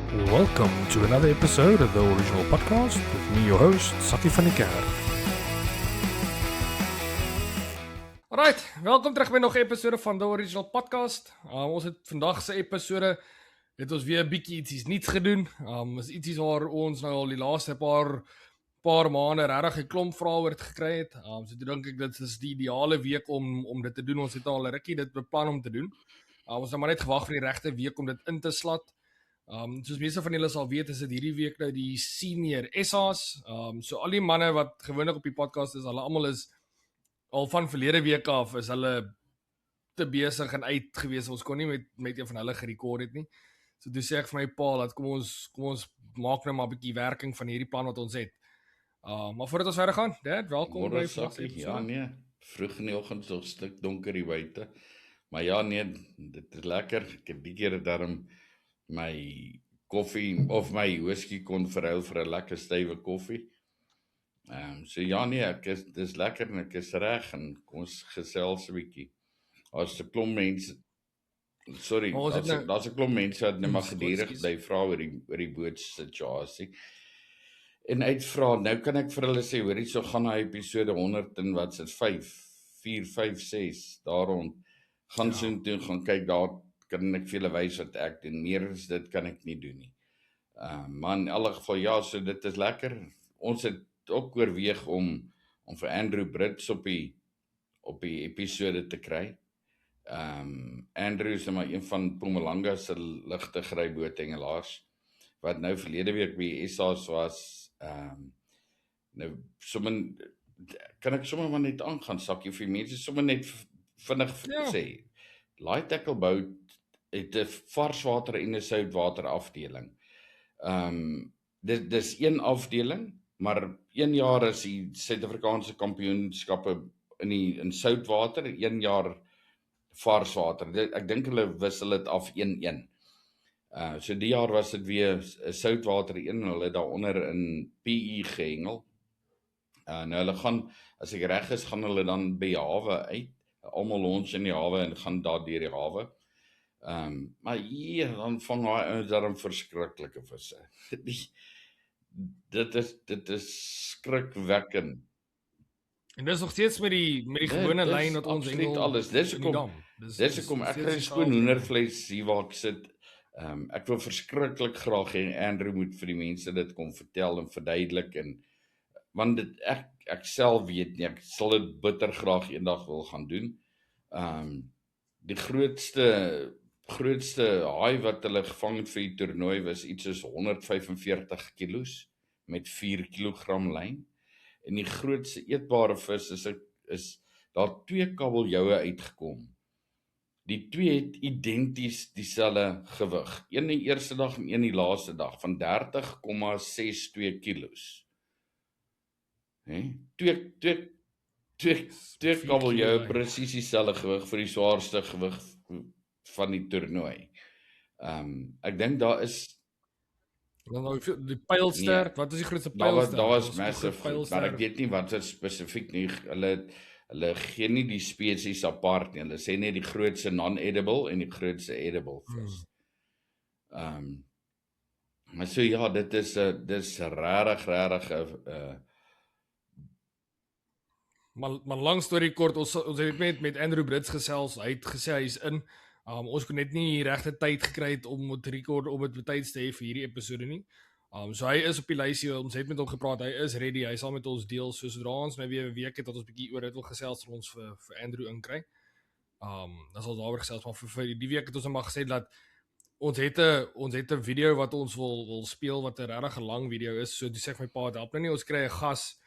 Welcome to another episode of the Original Podcast with me, your host, Saki van die Kerk. Alright, welkom terug by nog 'n episode van The Original Podcast. Ons het vandag se episode, het ons weer 'n bietjie iets nuuts gedoen. Is ietsie waar ons nou al die laaste paar maande regtig 'n klomp vrae oor het gekry het. So dink ek dit is die ideale week om dit te doen. Ons het al 'n rukkie dit beplan om te doen. Ons het maar net gewag vir die regte week om dit in te slat. Soos meeste van julle sal weet, is dit hierdie week nou die senior SA's. So al die manne wat gewoonlik op die podcast is, hulle almal is al van verlede week af, is hulle te besig en uit gewees. Ons kon nie met een van hulle gerekord het nie. So toe sê ek vir my pa, dat kom ons maak nou maar 'n bietjie werking van hierdie plan wat ons het. Maar voordat ons verder gaan, Dad, welkom by vandag se episode. Ja nee, vroeg in die oggend so 'n stuk donker hier buite. Maar ja nee, dit is lekker. Ek het die keer daarom my koffie of my whisky kon verruil vir 'n lekker stywe koffie. So ja nee, dis lekker en ek is reg en kom ons gesels 'n bietjie. Daar's 'n klomp mense. Sorry, daar's 'n klomp mense wat net maar gedurig bly vra oor die bootssituasie. En uitvra, nou kan ek vir hulle sê, hoor hierso gaan na episode 100 en wat is dit 4, 5, 6 daar rond. Gaan so toe gaan kyk, daar kan ek vir julle wys wat ek doen. Meer as dit kan ek nie doen nie. Maar in alle geval ja, so dit is lekker. Ons het ook oorweeg om vir Andrew Brits op die episode te kry. Andrew is maar een van Mpumalanga se ligte gryboot-hengelaars wat nou verlede week by SA's was. Nou kan ek sommer maar net aangaan, Sakkie, vir mense sommer net vinnig sê. Laai Tackle Boat het 'n varswater en 'n soutwater afdeling. Dis een afdeling, maar 1 jaar is die Suid-Afrikaanse kampioenskappe in soutwater, 1 jaar varswater. Ek dink hulle wissel dit af 1-1. So die jaar was dit weer 'n soutwater 1 en hulle het daaronder in PE gehengel. Nou hulle gaan, as ek reg is, gaan hulle dan by die hawe uit. Almal ons in die hawe en gaan daar deur die hawe. Maar hier dan vang daai ouens daarom verskriklike visse. Dit is skrikwekkend. En dis nog steeds met die gewone lyn wat ons hengel. Alles. Dis hoekom ek kry skoon hoendervleis hier waar ek sit. Ek wil verskriklik graag hê Andrew moet vir die mense dit kom vertel en verduidelik want dit ek self weet nie, ek sal dit bitter graag eendag wil gaan doen. Die grootste haai wat hulle gevang het vir die toernooi was iets soos 145 kilos met 4 kilogram lyn. En die grootste eetbare vis is daar 2 kabeljoue uitgekom. Die 2 het identies dieselfde gewig. Een die eerste dag en een die laaste dag van 30,62 kilos. Twee kabeljoue presies dieselfde gewig vir die swaarste gewig van die toernooi. Ek dink daar is die pylster, wat is die grootste pylster? Daar was massive, maar ek weet nie wat is spesifiek nie. Hulle gee nie die spesies apart nie. Hulle sê net die grootste non-edible en die grootste edible vis. Maar so ja, dit is regtig Maar lang storie kort, ons het met Andrew Brits gesels. Hy het gesê hy is in. Ons kon net nie die regte tyd gekry het om te rekord om dit betyds te hê vir hierdie episode nie. So hy is op die lysie. Ons het met hom gepraat. Hy is ready. Hy sal met ons deel. So sodra ons nou weer 'n week het dat ons bietjie oor dit wil gesels vir ons vir Andrew inkry. Dan sal daaroor gesels, maar vir die week het ons maar gesê dat ons het 'n video wat ons wil speel wat 'n regtig lang video is. So dis sê ek my pa, help nou nie ons kry 'n gas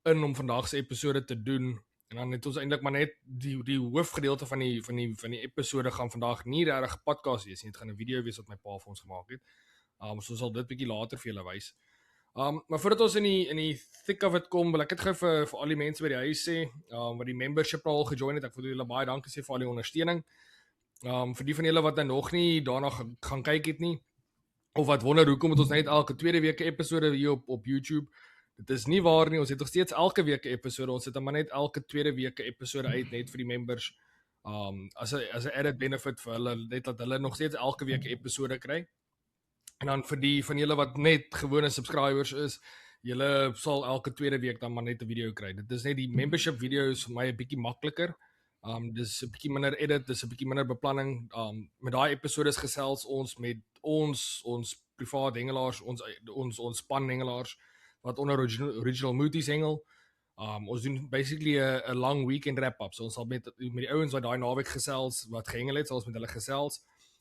in om vandag se episode te doen. En dan het ons eintlik maar net die hoofgedeelte van die episode gaan vandag nie regtig 'n podcast wees nie. Dit gaan 'n video wees wat my pa vir ons gemaak het. So sal dit bietjie later vir julle wys. Maar voordat ons in die thick of it kom, wil ek dit gou vir al die mense by die huis sê, wat die membership al gejoin het. Ek wil julle baie dankie sê vir al die ondersteuning. Vir die van julle wat nog nie daarna gaan kyk het nie, of wat wonder hoekom het ons net elke tweede week 'n episode hier op YouTube. Dit is nie waar nie, ons het nog steeds elke week 'n episode, ons het maar net elke tweede week 'n episode uit, net vir die members, as 'n added benefit vir hulle, net dat hulle nog steeds elke week 'n episode kry. En dan vir die van julle wat net gewone subscribers is, julle sal elke tweede week dan maar net 'n video kry. Dit is net die membership video's vir my 'n bietjie makliker. Dis 'n bietjie minder edit, dis 'n bietjie minder beplanning. Met daai episodes gesels ons met ons privaat hengelaars, ons span hengelaars wat onder original Mooties hengel. Ons doen basically 'n lang weekend wrap-up. So ons sal met die ouens wat daai naweek gesels, wat gehengel het, sal ons met hulle gesels.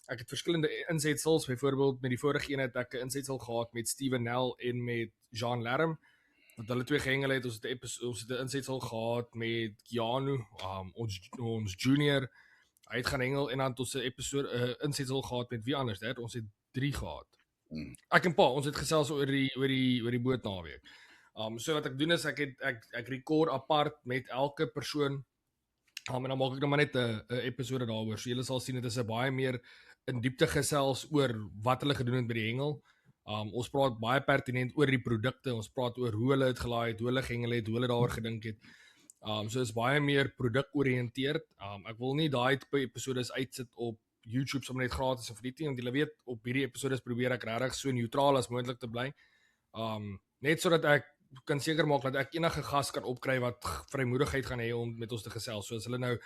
Ek het verskillende insetsels, byvoorbeeld met die vorige een het ek 'n insetsel gehad met Steven Nell en met Jean Lerm, wat hulle twee gehengel het. Ons het 'n insetsel gehad met Keanu, ons junior. Hy het gaan hengel en dan het ons 'n episode insetsel gehad met wie anders, dit ons het 3 gehad. Ek en Pa, ons het gesels oor die boot naweek. So wat ek doen is ek record apart met elke persoon. En dan maak ek nou maar net 'n episode daaroor. So julle sal sien dit is 'n baie meer in diepte gesels oor wat hulle gedoen het by die hengel. Ons praat baie pertinent oor die produkte, ons praat oor hoe hulle dit gelaai het, hoe hulle gehengel het, hoe hulle daaroor gedink het. So is baie meer produkoriënteerd. Ek wil nie daai tipe episodes uitsit op YouTube sommer net gratis en vir die team, want julle weet op hierdie episodes probeer ek regtig so neutraal as moontlik te bly. Net sodat ek kan seker maak dat ek enige gas kan opkry wat vrymoedigheid gaan hê om met ons te gesels. So as hulle nou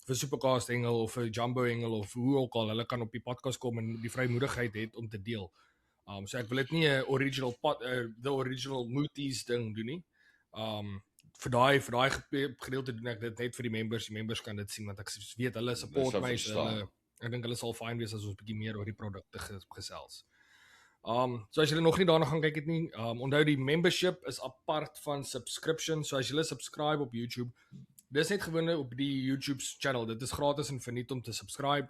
vir Supercast hengel of vir Jumbo hengel of hoe ook al, hulle kan op die podcast kom en die vrymoedigheid het om te deel. So ek wil dit nie 'n original the original Mooties ding doen nie. Vir daai gedeelte doen ek dit net vir die members kan dit sien, want ek weet hulle support my, so ek dink hulle sal fyn wees as ons 'n bietjie meer oor die produkte gesels. So as julle nog nie daarna gaan kyk het nie, onthou die membership is apart van subscription. So as julle subscribe op YouTube, dis net gewone op die YouTube channel. Dit is gratis en verniet om te subscribe.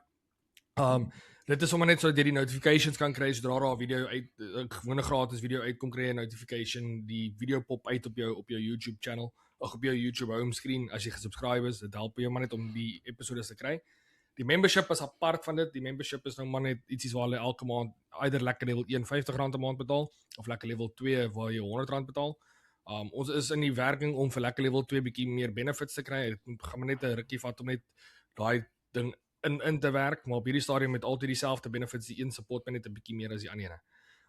Dit is sommer net sodat jy die notifications kan kry sodra daar 'n video uit, 'n gewone gratis video uitkom, kry jy 'n notification, die video pop uit op jou YouTube channel, of op jou YouTube home screen as jy gesubscribe is. Dit help jou maar net om die episodes te kry. Die membership is apart van dit. Die membership is nou maar net ietsie waar jy elke maand either lekker level 1 R50 'n maand betaal of lekker level 2 waar jy R100 betaal. Ons is in die werking om vir lekker level 2 bietjie meer benefits te kry. Dit gaan maar net 'n rukkie vat om net daai ding in te werk, maar op hierdie stadium met altyd dieselfde benefits. Die een support my net 'n bietjie meer as die ander.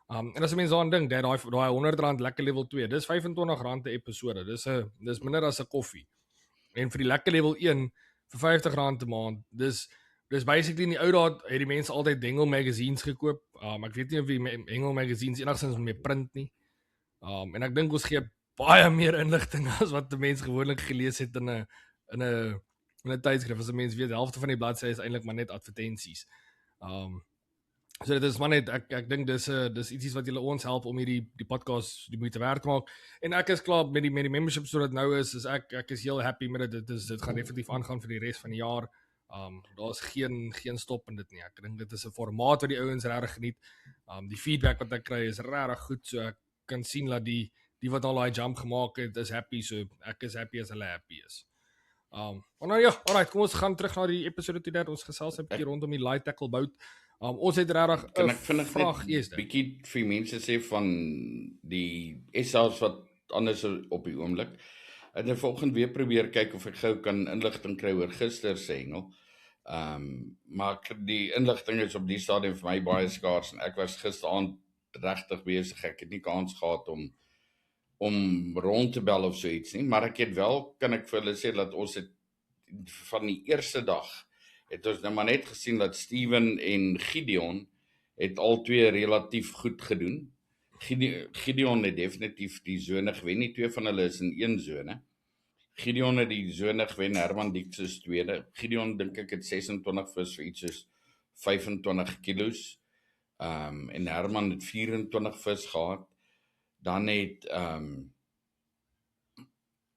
En as 'n mens daaraan dink, daai R100 lekker level 2, dis R25 'n episode. Dis minder as 'n koffie. En vir die lekker level 1 vir R50 'n maand. Dis basically in die ou dae het die mense altyd Hengel magazines gekoop. Ek weet nie of die Hengel magazines enigstens meer print nie. En ek dink ons gee baie meer inligting as wat 'n mens gewoonlik gelees het in 'n tydskrif. As 'n mens weet, die helfte van die bladsye is eintlik maar net advertensies. So dit is maar net ek dink dis ietsie wat julle ons help om hierdie podcast die moeite werd te maak. En ek is klaar met die membership so dat nou is ek is heel happy met dit. Dit gaan definitief aangaan vir die res van die jaar. Daar's geen stop in dit nie. Ek dink dit is 'n formaat wat die ouens regtig geniet. Die feedback wat ek kry is regtig goed, so ek kan sien dat die wat al daai jump gemaak het is happy, so ek is happy as hulle happy is. Maar nou ja, alright, kom ons gaan terug na die episode toe dat ons gesels 'n bietjie rondom die light tackle bout. Ons het regtig 'n vraag eers. Bietjie vir mense sê van die SA's wat anders op die oomblik. En dan volgende week probeer kyk of ek gou kan inligting kry oor gister se hengel. Maar die inligting is op die stadium vir my baie skaars en ek was gisteraand regtig besig. Ek het nie kans gehad om rond te bel of so iets nie, maar ek het wel, kan ek vir hulle sê dat ons het van die eerste dag het ons nou maar net gesien dat Steven en Gideon het al twee relatief goed gedoen. Gideon het definitief die sone gewen, nie twee van hulle is in een sone. Gideon het die sone gewen, Herman Dix is tweede. Gideon dink ek het 26 vis vir iets soos 25 kilos. En Herman het 24 vis gehad. Dan het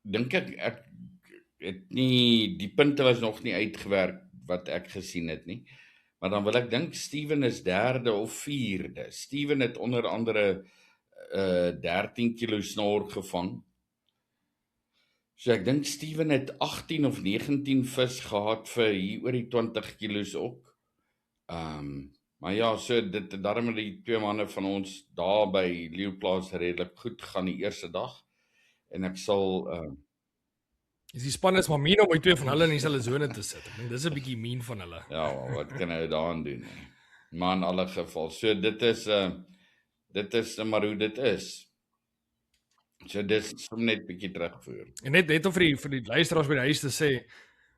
dink ek het nie, die punte was nog nie uitgewerk wat ek gesien het nie. Maar dan wil ek dink Steven is derde of vierde. Steven het onder andere 13 kilo snor gevang. So ek dink Steven het 18 of 19 vis gehad vir hier oor die 20 kilos ook. Maar ja, so daarom het die twee manne van ons daar by Leeuplaas redelik goed gaan die eerste dag. En ek sal Is die span is maar mean om die twee van hulle in dieselfde sone te sit. Ek dink dis 'n bietjie mean van hulle. Ja, wat kan hy daaraan doen? Maar in alle geval, so dit is dit is maar hoe dit is. So dis som net bietjie terugvoer. En net om vir die luisteraars by die huis te sê,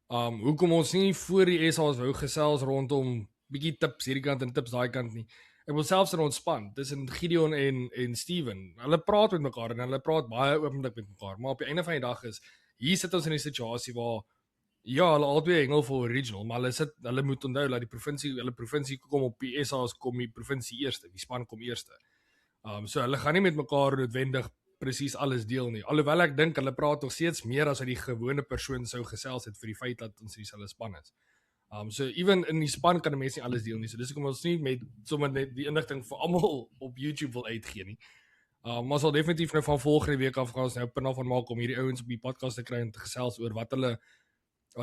hoekom ons nie voor die SA's wou gesels rondom bietjie tips hierdie kant en tips daai kant nie. Ek wil selfs ontspan tussen Gideon en Steven. Hulle praat met mekaar en hulle praat baie openlik met mekaar, maar op die einde van die dag is hier sit ons in 'n situasie waar ja, hulle albei hengel vir original, maar hulle moet onthou dat hulle provinsie kom op die SA's kom die provinsie eerste, die span kom eerste. So hulle gaan nie met mekaar noodwendig presies alles deel nie. Alhoewel ek dink hulle praat nog steeds meer as wat die gewone persoon sou gesels het vir die feit dat ons dieselfde span is. So even in die span kan 'n mens nie alles deel nie. So dis hoekom ons nie met sommer net die inligting vir almal op YouTube wil uitgee nie. Maar ons sal definitief nou van volgende week af gaan ons nou punt van maak om hierdie ouens op die podcast te kry en te gesels oor wat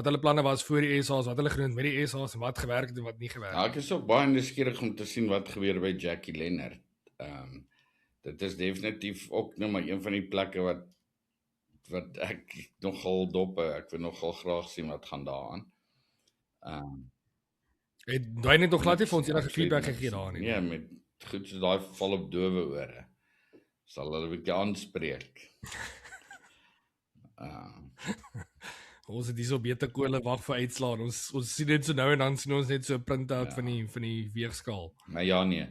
hulle planne was voor die SA's, wat hulle gedoen het met die SA's en wat gewerk het en wat nie gewerk het. Ek is ook baie nuuskierig om te sien wat gebeur by Jackie Leonard. Dit is definitief ook nou maar een van die plekke wat ek nogal dop, ek wil nogal graag sien wat gaan daaraan. Het jy net nog glad nie vir ons enige feedback gegee daar nie? Nee, met goed soos daai val op dowe ore. Sal hulle 'n bietjie aanspreek. Ons het hier so beter kole wag vir uitslaan. Ons sien net so nou en dan sien ons net so 'n print-out van die weegskaal. Maar ja nee.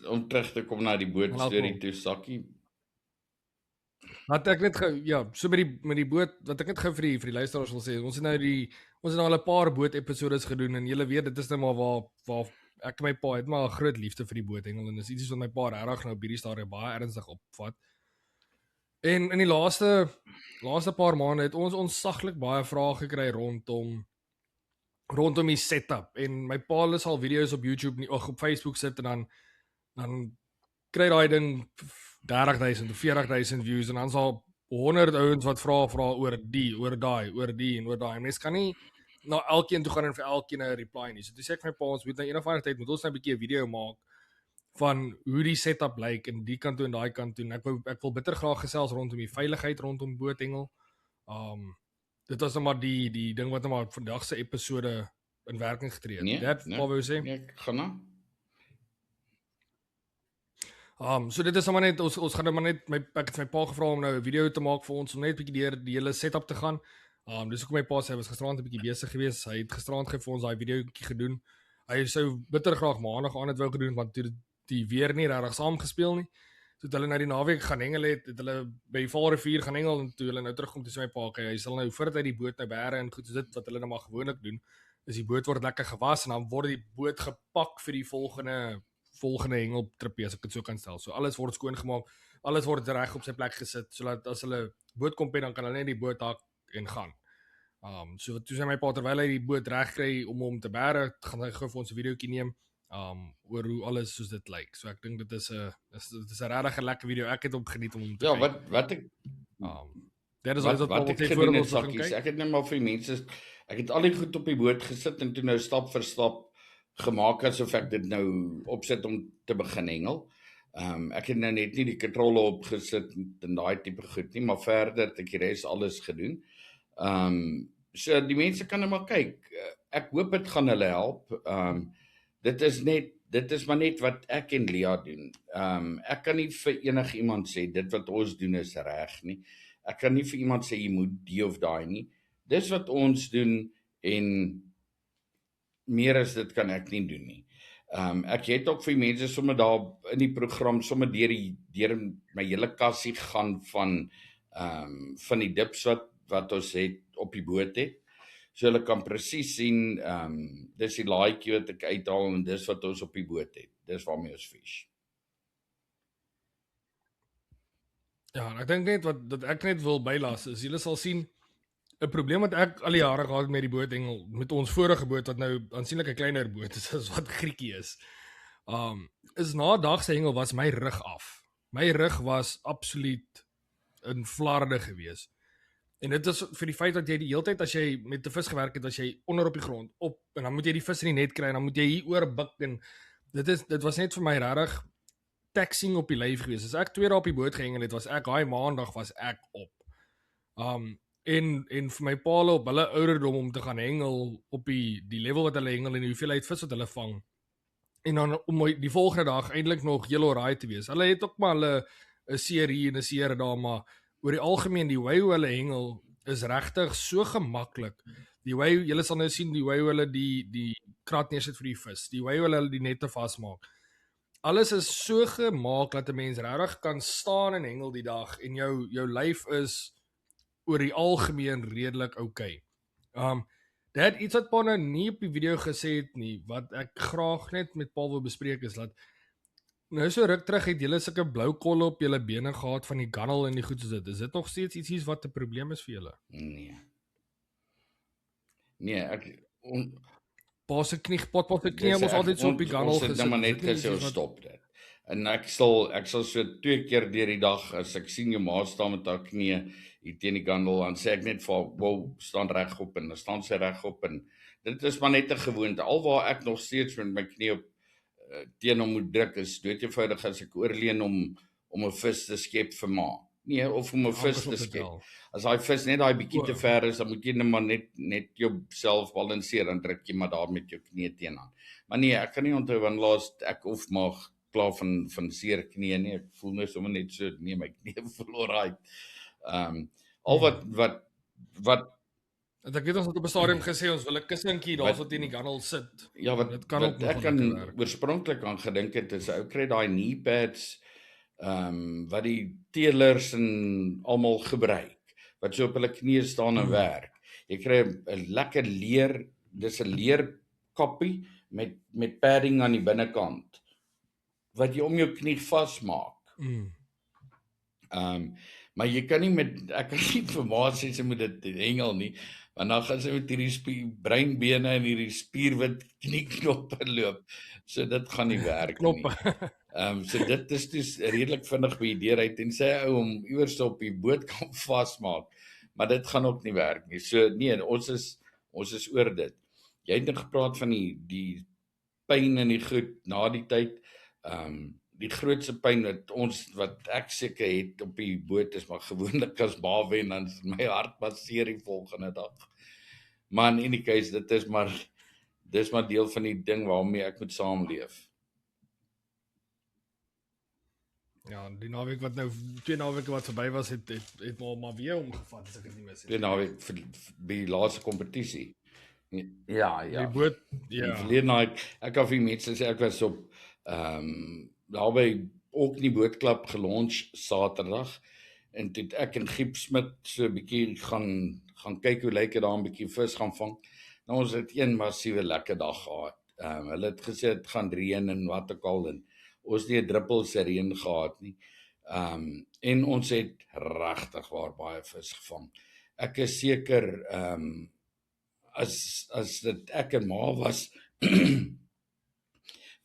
Om terug te kom na die bootstorie toe, Sakkie. Wat ek net so met die boot wat ek net gou vir die luisteraars wil sê, ons het nou al 'n paar boot episodes gedoen en julle weet dit is nou maar waar ek en my pa het maar 'n groot liefde vir die boothengel en dis iets wat my pa regtig nou op hierdie stadium baie ernstig opvat. En in die laaste paar maande het ons saglik baie vrae gekry rondom die setup en my pa het al video's op YouTube op Facebook sit en dan kry daai ding 30,000 of 40,000 views en dan sal 100 ouens wat vra oor die en oor daai. Mens kan nie na elkeen toe gaan en vir elkeen 'n reply nie. So toe sê ek vir my pa ons moet nou een of ander tyd moet ons nou 'n bietjie 'n video maak van hoe die setup lyk in die kant toe en daai kant toe. Ek wil bitter graag gesels rondom die veiligheid rondom boothengel. Dit was nou maar die ding wat nou maar vandag se episode in werking getree het. Nee, wat wou jy sê? Nee, ek gaan nou. So dit is nou maar net ons gaan nou maar net ek het my pa gevra om nou 'n video te maak vir ons om net 'n bietjie deur die hele setup te gaan. Dis hoekom my pa sê hy was gisterand 'n bietjie besig geweest. Hy het gisterand vir ons daai videoetjie gedoen. Hy sou bitter graag maandag aan dit wou gedoen want toe die weer nie regtig saamgespeel nie. So hulle nou die naweek gaan hengel het hulle by die Vaalrivier gaan hengel en toe hulle nou terugkom toe sê my pa hy sal nou voordat hy die boot nou bære en goed so dit wat hulle nou maar gewoonlik doen. Is die boot word lekker gewas en dan word die boot gepak vir die volgende hengeltrip as ek dit so kan stel. So alles word skoon gemaak, alles word reg op sy plek gesit sodat as hulle boot kom dan kan hulle net die boot hak en gaan. So toe sê my pa terwyl hy die boot reg kry om hom te bære, gaan hy gou vir ons 'n videoetjie neem oor hoe alles soos dit lyk. So ek dink dit is 'n regtig 'n lekker video. Ek het hom geniet om hom te kyk. Ja, wat ek dit is wat ek gedoen het, Sakkies. Ek het net maar vir mense ek het al die goed op die boot gesit en toe nou stap vir stap gemaak asof ek dit nou opsit om te begin hengel. Ek het nou net nie die kontrole opgesit en daai tipe goed nie, maar verder het ek die res alles gedoen. So die mense kan net maar kyk. Ek hoop dit gaan hulle help. Dit is maar net wat ek en Lia doen. Ek kan nie vir enigiemand sê dit wat ons doen is reg nie. Ek kan nie vir iemand sê jy moet die of daai nie. Dis wat ons doen en meer as dit kan ek nie doen nie. Ek het ook vir mense sommer daar in die program sommer deur my hele kassie gaan van die dips wat ons het op die boot het. So hulle kan presies sien dis die laaitjie wat ek uithaal en dis wat ons op die boot het. Dis waarmee ons vis. Ja, ek dink net wat ek net wil bylas is julle sal sien 'n probleem wat ek al die jare gehad met die boothengel met ons vorige boot wat nou aansienlik 'n kleiner boot is as wat Grietjie is. Is na dag se hengel was my rug af. My rug was absoluut in flarde gewees. En dit is vir die feit dat jy die hele tyd as jy met 'n vis gewerk het, as jy onder op die grond op en dan moet jy die vis in die net kry en dan moet jy hier oor buk en dit was net vir my regtig taxing op die lyf gewees. As ek 2 dae op die boot gehengel het, was ek daai maandag was ek op. En vir my paal op hulle ouderdom om te gaan hengel op die level wat hulle hengel en die hoeveelheid vis wat hulle vang en dan om die volgende dag eintlik nog heel alright te wees. Hulle het ook maar 'n serie en 'n seer daar, maar oor die algemeen die way hoe hulle hengel is regtig so gemaklik. Die way julle sal nou sien die way hoe hulle die krat neersit vir die vis, die way hoe hulle die nette vasmaak. Alles is so gemaak dat 'n mens regtig kan staan en hengel die dag en jou lyf is oor die algemeen redelik okay. Dit iets wat Paul nou nie op die video gesê het nie, wat ek graag net met Paul wil bespreek is dat nou so ruk terug het julle sulke blou kolle op julle bene gehad van die gunnel en die goed soos dit. Is dit nog steeds iets wat 'n probleem is vir julle? Nee, ek Paul se knie was altyd so op die gunnel Ons het gesit. nou maar net gesê ons stop dit. En ek sal so 2 keer deur die dag as ek sien jou ma staan met haar knie hier teen die gunnel, dan sê ek net vir haar, "Wow, staan regop," en dan staan sy regop en dit is maar net 'n gewoonte. Alwaar ek nog steeds met my knie op teen hom moet druk is dood eenvoudig as ek oorleen om 'n vis te skep vir ma. Nee, of om 'n vis te skep. As daai vis net daai bietjie te ver is, dan moet jy net maar net jouself balanseer, dan druk jy maar daar met jou knie teenoor. Maar nee, ek kan nie onthou wanneer laas ek of maar klaar van seer knie nie. Ek voel nou sommer net so nee, my knie voel alright. Al wat ek weet ons het op 'n stadium gesê ons wil 'n kussentjie daarso teen die gunnel sit. Ja, dit kan ook ek kan oorspronklik aan gedink het is ou kry daai knee pads wat die teelers en almal gebruik wat so op hulle knieë staan en werk. Jy kry 'n lekker leer, dis 'n leer kappie met padding aan die binnekant wat jy om jou knie vasmaak. Maar jy kan nie ek kan nie vir ma sê sy moet dit hengel nie, want dan gaan sy met hierdie breinbene en hierdie spierwit knieknoppe loop. So dit gaan nie werk nie. So dit is dus redelik vinnig by die deur uit en sê ou om iewers op die boot kan vasmaak, maar dit gaan ook nie werk nie. So nee, ons is oor dit. Jy het net gepraat van die pyn en die goed na die tyd. Die grootste pyn wat ek seker het op die boot is maar gewoonlik as bawe en dan is my hart passeer die volgende dag. Maar in any case, dis maar deel van die ding waarmee ek moet saamleef. Ja, die naweek wat nou 2 naweke wat verby was het maar weer omgevat as ek dit nie mis het. 2 naweek vir die laaste kompetisie. Ja. Die boot, ja. Verlede ek kan vir mense sê ek was op daarby ook nie bootklub gelunch Saterdag en toe ek en Giep Smit so 'n bietjie gaan kyk hoe lyk dit daar 'n bietjie vis gaan vang. Nou ons het een massiewe lekker dag gehad. Hulle het gesê dit gaan reën en wat ook al en ons nie 'n druppel se reën gehad nie. En ons het regtig baie vis gevang. Ek is seker as dit ek en ma was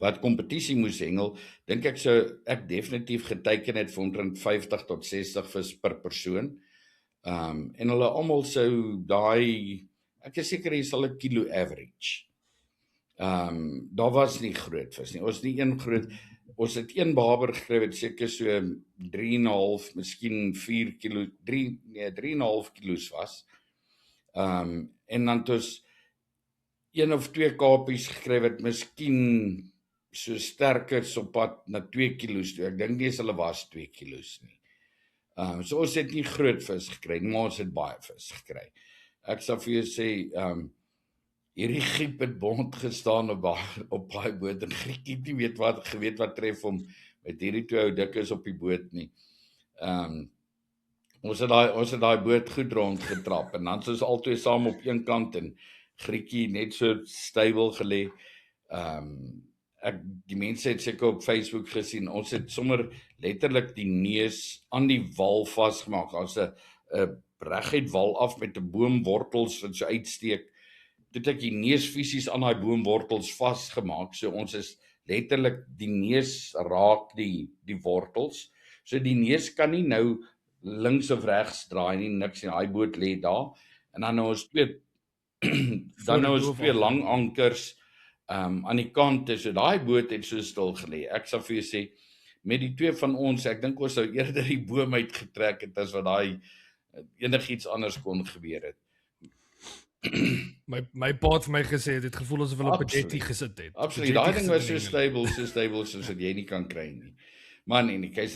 wat kompetisie moes hengel, dink ek ek definitief geteken het vir omtrent 50 tot 60 vis per persoon. En hulle almal sou daai ek is seker jy sal 'n kilo average. Daar was nie groot vis nie. Ons het een baber gekry wat seker so 3,5, miskien 4 kilo, 3,5 kilos was. En dan het ons 1 of 2 kapies gekry wat miskien so sterker op pad na 2 kilos toe. Ek dink nie hulle was 2 kilos nie. So ons het nie groot vis gekry nie, maar ons het baie vis gekry. Ek sal vir jou sê, hierdie Giep het bond gestaan op baie boot en Griekie het nie geweet wat tref hom met hierdie 2 ou dikkes op die boot nie. Ons het daai boot goed rond getrap en dan is ons albei saam op een kant en Griekie net so stewel gelê. Die mense het seker op Facebook gesien, ons het sommer letterlik die neus aan die wal vasgemaak. Ons 'n reguit wal af met 'n boomwortels wat so uitsteek. Dit ek die neus fisies aan daai boomwortels vasgemaak. So ons is letterlik die neus raak die wortels. So die neus kan nie nou links of regs draai nie, niks nie. Daai boot lê daar en dan nou ons twee lang ankers aan die kante. So daai boot het so stil gelê. Ek sal vir jou sê met die 2 van ons, ek dink ons sou eerder die boom uitgetrek het as wat daai enigiets anders kon gebeur het. My pa het vir my gesê dit gevoel asof hulle op 'n jetty Absoluut. gesit het. Absoluut. Daai ding was so stable soos wat jy nie kan kry nie. Man, en kyk,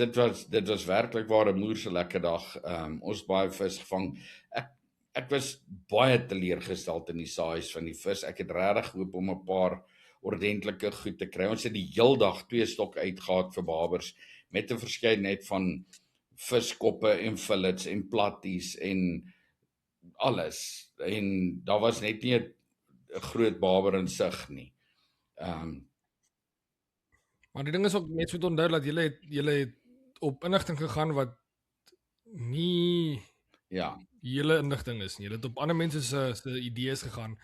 dit was werklik waar 'n moerse lekker dag. Ons baie vis gevang. Ek was baie teleurgesteld in die size van die vis. Ek het regtig gehoop om 'n paar ordentlike goed te kry. Ons het die heel dag 2 stok uitgehaal vir babers met 'n verskeidenheid van viskoppe en fillets en platties en alles. En daar was net nie 'n groot baber in sig nie. Maar die ding is ook net so te onthou dat julle het op inligting gegaan wat nie Ja, julle inligting is nie. Julle het op ander mense se idees gegaan.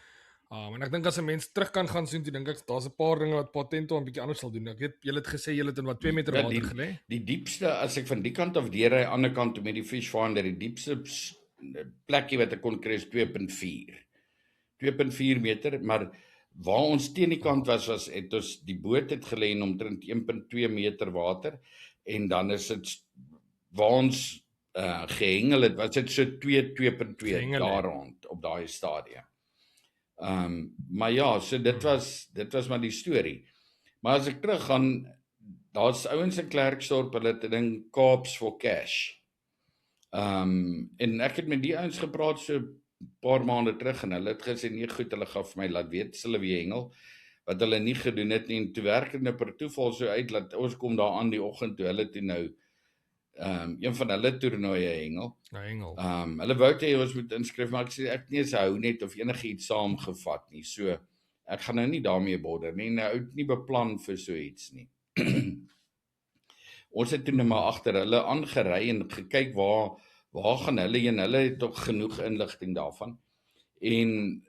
En ek dink as 'n mens terug kan gaan soen, toe dink ek daar's 'n paar dinge wat Patento 'n bietjie anders sal doen. Ek weet julle het gesê julle het in wat 2 meter ja, water gelê. die diepste, as ek van die kant af deur hy ander kant toe met die fish finder, die diepste plekkie wat ek kon kry is 2.4 meter, maar waar ons teen die kant was het ons die boot het gelê in omtrent 1.2 meter water, en dan is dit waar ons gehengel het, was dit so 2.2 Gehengel daar rond op daai stadium. Maar ja, so dit was maar die storie. Maar as ek teruggaan, daar's ouens in Klerksdorp, hulle het 'n ding Kaaps for Cash. En ek het met die ouens gepraat so 'n paar maande terug, en hulle het gesê nee, goed, hulle gaan vir my laat weet hulle wie hengel, wat hulle nie gedoen het nie. En toe werk dit nou per toeval so uit dat ons kom daar aan die oggend toe hulle toe nou een van hulle toernooie hengel. Hengel. Hulle wou hê ons moet inskryf, maar ek sê ek nie se hou net of enigiets saamgevat nie. So ek gaan nou nie daarmee bodder nie. Nou het nie beplan vir so iets nie. Ons het toe net maar agter hulle aangery en gekyk waar gaan hulle heen. Hulle het tog genoeg inligting daarvan. En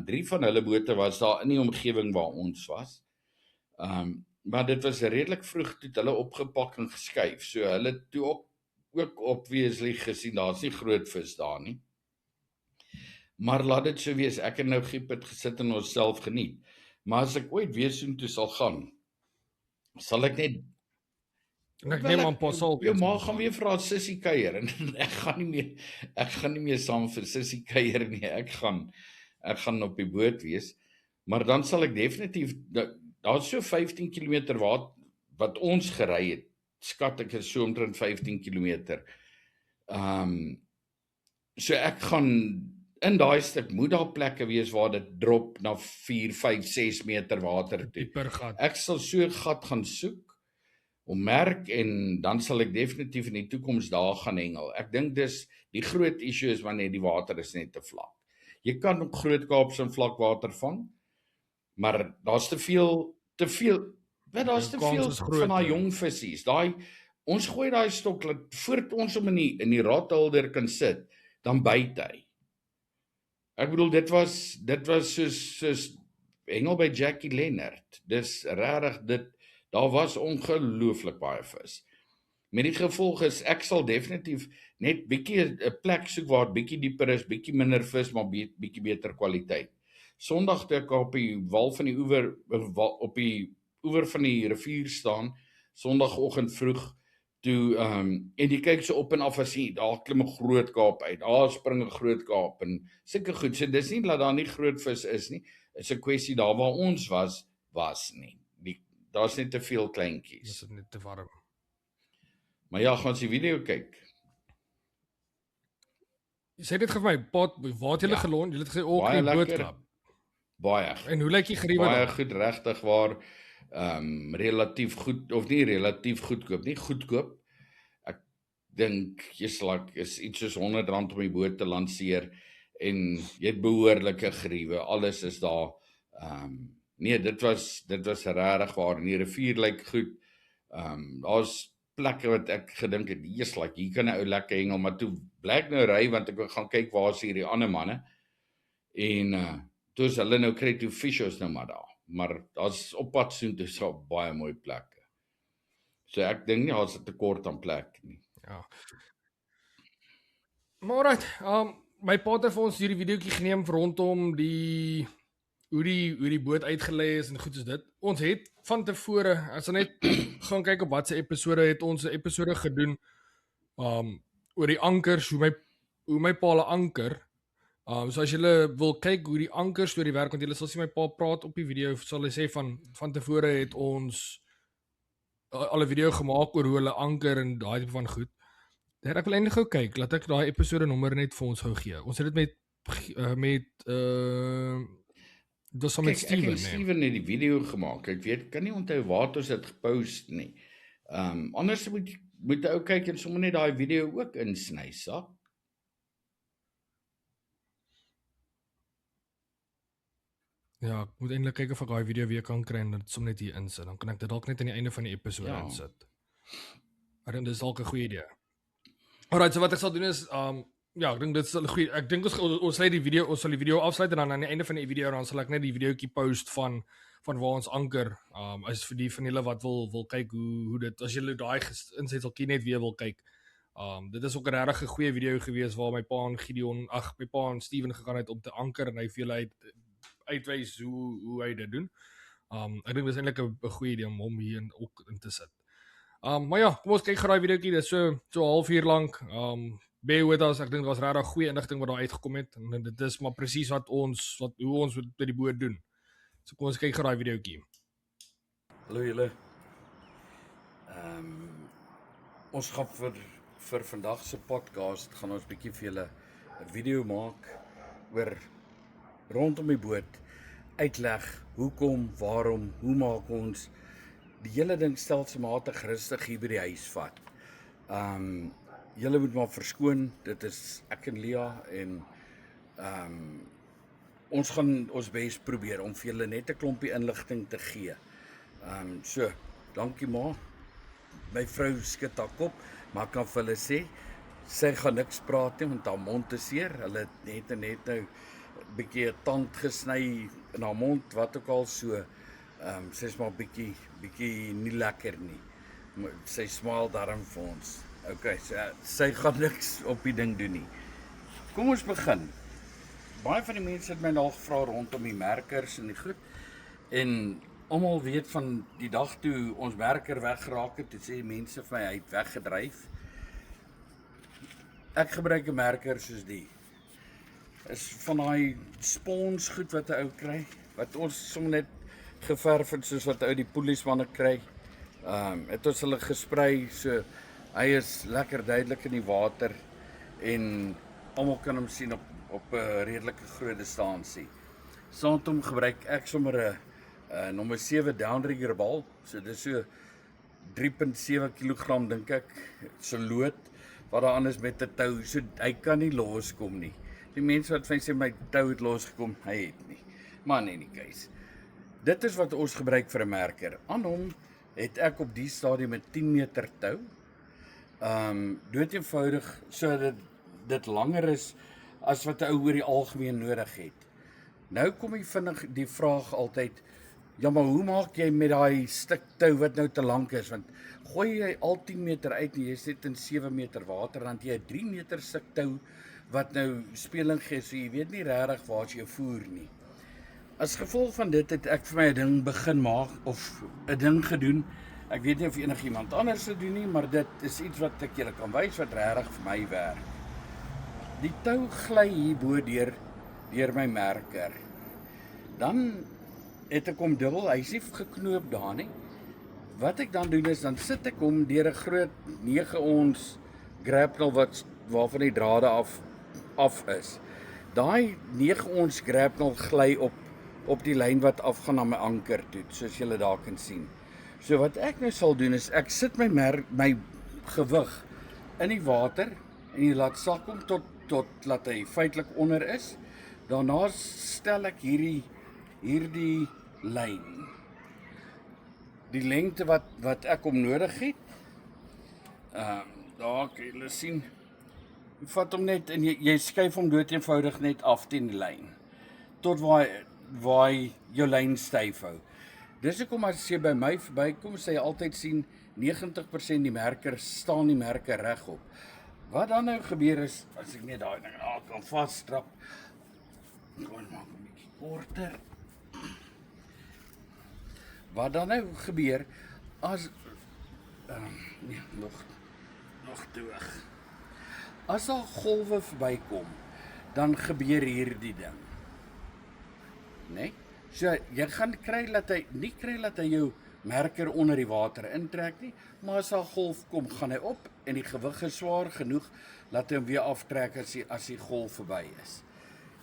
3 van hulle bote was daar in die omgewing waar ons was. Maar dit was redelik vroeg toe hulle opgepak en geskuif. So hulle het toe ook obviously gesien daar's nie groot vis daar nie. Maar laat dit so wees, ek en nou Giep het gesit en onsself geniet. Maar as ek ooit weer soontoe sal gaan, sal ek net En ek neem aan Pasal. Jou ma gaan weer vra sussie kuier en ek gaan nie meer saam vir sussie kuier nie. Ek gaan op die boot wees. Maar dan sal ek definitief, daar's so 15 km wat ons gery het. Skat ek is so omtrent 15 km. So ek gaan in daai stuk moet daar plekke wees waar dit drop na 4, 5, 6 meter water toe. Dieper gat. Ek sal so 'n gat gaan soek om merk, en dan sal ek definitief in die toekoms daar gaan hengel. Ek dink dis die groot issue is wanneer die water is net te vlak. Jy kan op Groot Kaapse in vlak water vang, maar daar's te veel, daar's te veel van daai jong vissies. Ons gooi daai stok laat voordat ons hom in die radholder kan sit, dan byt hy. Ek bedoel dit was soos hengel by Jackie Leonard. Dis regtig daar was ongelooflik baie vis. Met die gevolg is ek sal definitief net bietjie 'n plek soek waar bietjie dieper is, bietjie minder vis, maar bietjie beter kwaliteit. Sondag toe ek op die wal van die oewer op die oewer van die rivier staan, Sondagoggend vroeg, toe en jy kyk so op en af as jy daar klim 'n groot kaap uit. Daar spring 'n groot kaap en sulke goed. So dis nie dat daar nie groot vis is nie. Is 'n kwessie daar waar ons was nie. Daar's net te veel kleintjies. Dis net te warm. Maar ja, gaan ons die video kyk. Jy sê dit vir my, Pat, waar het julle gelond? Julle het gesê Baie die lekker. bootklap. Baie. En hoe lyk die geriewe Baie daar? goed, regtig waar. Relatief goed, of nie relatief goedkoop nie, goedkoop. Ek dink is iets soos R100 om die boot te lanseer en jy het behoorlike geriewe. Alles is daar. Nee, dit was regtig waar. Die rivier lyk goed. Daar's plekke wat ek gedink het, hier kan 'n ou lekker hengel, maar toe blyk nou ry want ek wil gaan kyk waar is hierdie ander manne. En toe is hulle nou kry toe fishers nou maar daar. Maar daar's op pad soontoe is daar baie mooi plekke. So ek dink nie daar's 'n tekort aan plek nie. Ja. Maar alright, my pa het vir ons hierdie videoetjie geneem rondom hoe die boot uitgelê is en goed soos dit. Ons het van tevore, as ons net gaan kyk op watse episode het ons 'n episode gedoen oor die ankers, hoe my pa 'n anker So as julle wil kyk hoe die anker storie werk, want julle sal sien my pa praat op die video, sal hy sê van tevore het ons al 'n video gemaak oor hoe hulle anker en daai tipe van goed. Ek wil eintlik gou kyk, laat ek daai episode nommer net vir ons gou gee. Ons het dit dit was saam met Kyk, ek Steven, en Steven het die video gemaak. Ek weet, kan nie onthou waar het ons dit gepost nie. Anders moet ou kyk en sommer net daai video ook insny, sak. Ja, ek moet eintlik kyk of ek daai video weer kan kry en dit sommer net hier insit. Dan kan ek dit dalk net aan die einde van die episode Ja. insit. Ek dink dis dalk 'n goeie idee. Alright, so wat ek sal doen is ja, ek dink dit is 'n goeie. Ek dink ons sal die video afsluit en dan aan die einde van die video dan sal ek net die videoetjie post van waar ons anker. Is vir die van julle wat wil kyk hoe dit as julle daai insetsel net weer wil kyk. Dit is ook 'n regtig 'n goeie video gewees waar my pa en my pa en Steven gegaan het om te anker en hy vir julle uitwys hoe hy dit doen. Ek dink dis eintlik 'n goeie idee om hom hier ook in te sit. Maar ja, kom ons kyk gou daai videoetjie. Dit is so 'n halfuur lank. Bear with us. Ek dink dit was regtig goeie inligting wat daar uitgekom het en dit is maar presies hoe ons met die boot doen. So kom ons kyk gou daai videoetjie. Hallo julle. Ons gaan vir vandag se podcast gaan ons bietjie vir julle 'n video maak oor rondom die boot, uitleg hoekom, waarom, hoe maak ons die hele ding stelselmatig rustig hier by die huis vat. Julle moet maar verskoon, dit is ek en Lia en ons gaan ons bes probeer om vir julle net 'n klompie inligting te gee. So, dankie ma. My vrou skud haar kop, maar ek kan vir hulle sê, sy gaan niks praat nie, want haar mond is seer. Hulle het net nou 'n bietjie 'n tand gesny in haar mond, wat ook al so. Sy's maar bietjie nie lekker nie. Maar sy smaal darm vir ons. Okay, so, sy gaan niks op die ding doen nie. Kom ons begin. Baie van die mense het my al gevra rondom die merkers en die goed. En almal weet van die dag toe ons merker weggeraak het, toe sê mense vir my hy het weggedryf. Ek gebruik 'n merker soos die. Is van daai spons goed wat 'n ou kry, wat ons sommer net geverf het soos wat ou die polismanne kry. Het ons hulle gesprei, so hy is lekker duidelik in die water en almal kan hom sien op 'n redelike groot distansie. Saam met hom gebruik ek sommer 'n nommer 7 downrigger bal, so dis so 3.7 kg dink ek, so lood wat daar anders met 'n tou, so hy kan nie loskom nie. Die mense wat vir my sê my tou het losgekom, hy het nie. Maar in any case, dit is wat ons gebruik vir 'n merker. Aan hom het ek op die stadium 'n 10 meter tou. Dood eenvoudig sodat dit langer is as wat 'n ou oor die algemeen nodig het. Nou kom jy vinnig die vraag altyd, ja maar hoe maak jy met daai stuk tou wat nou te lank is? Want gooi jy al 10 meter uit en jy sit in 7 meter water, dan jy 'n 3 meter stuk tou wat nou speling gee, so jy weet nie regtig waar jy voer nie. As gevolg van dit het ek vir my 'n ding begin maak of 'n ding gedoen. Ek weet nie of enigiemand anders dit doen nie, maar dit is iets wat ek julle kan wys wat regtig vir my werk. Die tou gly hierbo deur my merker. Dan het ek hom dubbel, hy's nie geknoop daar nie. Wat ek dan doen is, dan sit ek hom deur 'n groot 9 ons grapnel waarvan die drade af is. Daai 9 ons grapnel gly op die lyn wat afgaan na my anker toe, soos julle daar kan sien. So wat ek nou sal doen is, ek sit my gewig in die water en jy laat sak hom tot laat hy feitelik onder is. Daarna stel ek hierdie lyn. Die lengte wat ek hom nodig het. Daar kan julle sien. Jy vat hom net en jy skuif hom dood eenvoudig net af teen die lyn. Tot waar hy jou lyn styf hou. Dis hoekom as jy by my verbykom, sê jy altyd sien 90% die merker staan die merker regop. Wat dan nou gebeur is, as ek net daai ding kan vasstrap, kom maak 'n bietjie korter. Wat dan nou gebeur as nee, nog te hoog. As daar golwe verbykom, dan gebeur hierdie ding. Nee? So jy gaan nie kry dat hy jou merker onder die water intrek nie, maar as 'n golf kom, gaan hy op en die gewig is swaar genoeg dat hy hom weer aftrek as die golf verby is.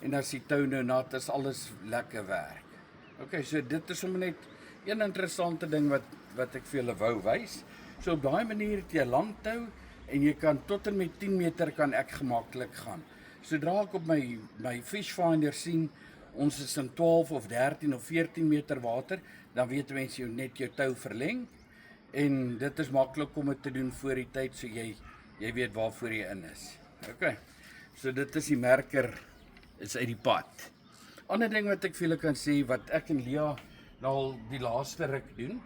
En as die tou nou nat is, alles lekker werk. Okay, so dit is sommer net een interessante ding wat ek vir julle wou wys. So op daai manier het jy 'n lang tou en jy kan tot en met 10 meter kan ek gemaklik gaan. Sodra ek op my fish finder sien ons is in 12 of 13 of 14 meter water, dan weet mense jy net jou tou verleng en dit is maklik om dit te doen voor die tyd so jy weet waarvoor jy in is. Okay. So dit is die merker is uit die pad. Ander ding wat ek vir julle kan sê wat ek en Lia nou al die laaste ruk doen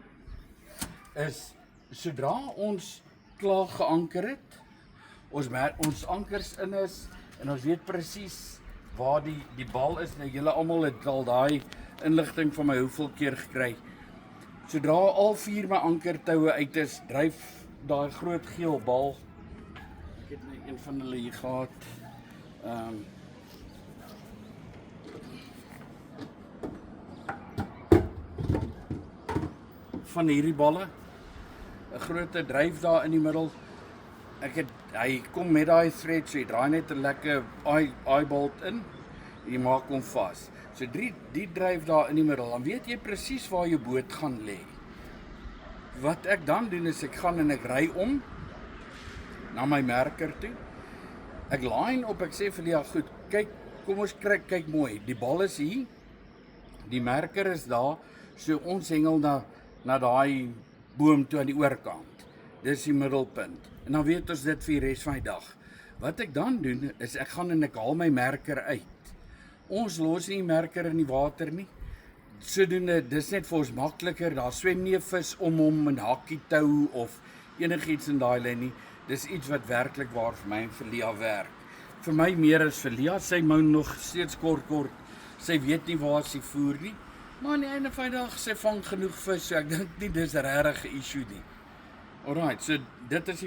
is sodra ons klaar geanker het, ons ankers in is en ons weet presies waar die bal is. Nou julle almal het al daai inligting van my hoeveel keer gekry. Sodra al 4 my ankertoue uit is, dryf daai groot geel bal. Ek het net een van hulle hier gehad. Van hierdie balle, 'n groot dryf daar in die middel. Hy kom met daai thread, so jy draai net 'n lekker eyebolt in en jy maak hom vas. So die dryf daar in die middel, dan weet jy presies waar jou boot gaan lê. Wat ek dan doen is ek gaan en ek ry om na my merker toe. Ek line op, ek sê vir Lia, goed, kyk, kom ons kyk mooi. Die bal is hier. Die merker is daar, so ons hengel na daai boom toe aan die oorkant. Dis die middelpunt. En dan weet ons dit vir die res van die dag. Wat ek dan doen, is ek gaan en ek haal my merker uit. Ons los nie die merker in die water nie. Sodoende, dis net vir ons makliker, daar swem nie 'n vis om hom en hakkie tou of enigiets in daai lyn nie. Dis iets wat werklik waar vir my en vir Lia werk. Vir my meer as vir Lia, sy mou nog steeds kort. Sy weet nie waar sy voer nie. Maar aan die einde van die dag, sy vang genoeg vis, so ek dink nie dis regtig 'n issue nie. Alright, so dit is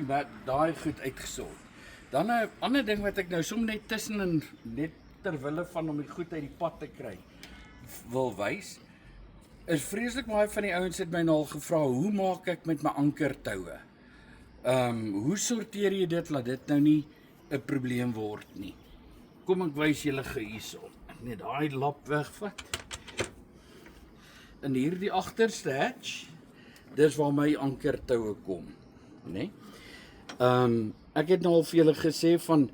daai goed uitgesort. Dan 'n ander ding wat ek nou som net tussenin, net terwille van om die goed uit die pad te kry, wil wys, is vreeslik baie van die ouens het my nou al gevra, hoe maak ek met my ankertoue? Hoe sorteer jy dit, laat dit nou nie 'n probleem word nie? Kom ek wys julle hierso. Ek net daai lap wegvat. In hierdie agterste hatch, dis waar my ankertoue kom, né? Ek het nou al vir julle gesê van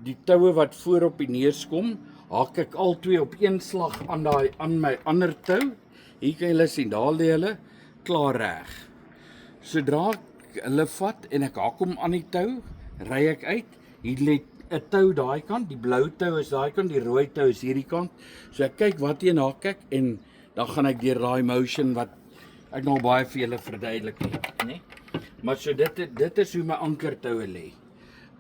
die toue wat voor op die neus kom, haak ek al twee op een slag aan my ander tou. Hier kan julle sien, daar lê hulle klaar reg. Sodra ek hulle vat en ek haak hom aan die tou, ry ek uit. Hier lê 'n tou daai kant, die blou tou is daai kant, die rooi tou is hierdie kant. So ek kyk wat een haak ek en dan gaan ek deur daai motion wat ek nou baie vir julle verduidelik het, né? Maar so dit is hoe my ankertoue lê.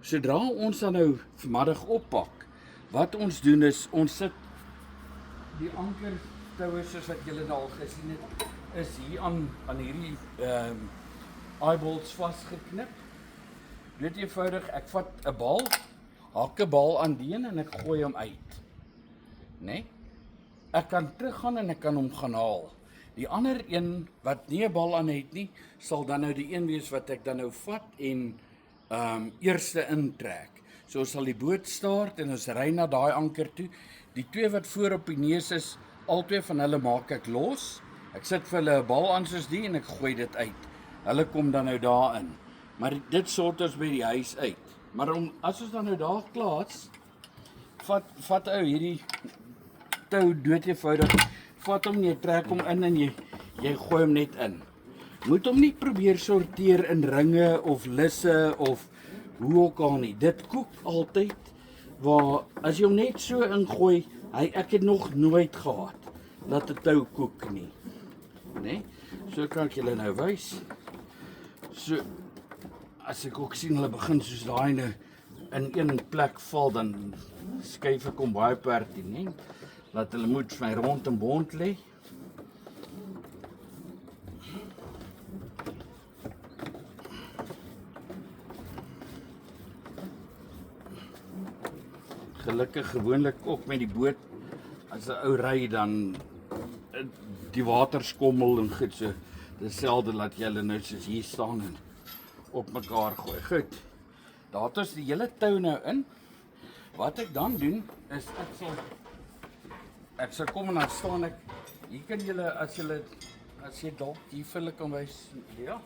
Sodra ons dan nou vanmiddag oppak, wat ons doen is ons sit die ankertoue soos wat julle nou al gesien het, is hier aan hierdie eyebolts vasgeknip. Weet eenvoudig, ek vat 'n bal, haak 'n bal aan die een en ek gooi hom uit, né? Ek kan teruggaan en ek kan hom gaan haal. Die ander een wat nie 'n bal aan het nie, sal dan nou die een wees wat ek dan nou vat en eerste intrek. So ons sal die boot start en ons ry na daai anker toe. Die twee wat voor op die neus is, albei van hulle maak ek los. Ek sit vir hulle 'n bal aan soos die en ek gooi dit uit. Hulle kom dan nou daarin. Maar dit sort ons by die huis uit. Maar as ons dan nou daar klaar is, vat ou hierdie tou dood eenvoudig. Vat hom, jy trek hom in en jy gooi hom net in. Moet hom nie probeer sorteer in ringe of lisse of hoe ook al nie. Dit koek altyd, waar as jy hom net so ingooi, ek het nog nooit gehad dat 'n tou koek nie. Né? So kan ek julle nou wys. So as ek ook sien hulle begin soos daai in een plek val, dan skuif ek hom baie pertie, né? Laat hulle moet vir my rond en bond lê. gelukkig gewoonlik ook met die boot. As 'n ou ry dan die water skommel en goed so. Dis selde dat jy hulle nou soos hier staan en op mekaar gooi. Goed. Daar het ons die hele tou nou in. Wat ek dan doen is ek sal kom en dan staan ek. Hier kan julle as jy dalk hier vir hulle kan wys. Ja.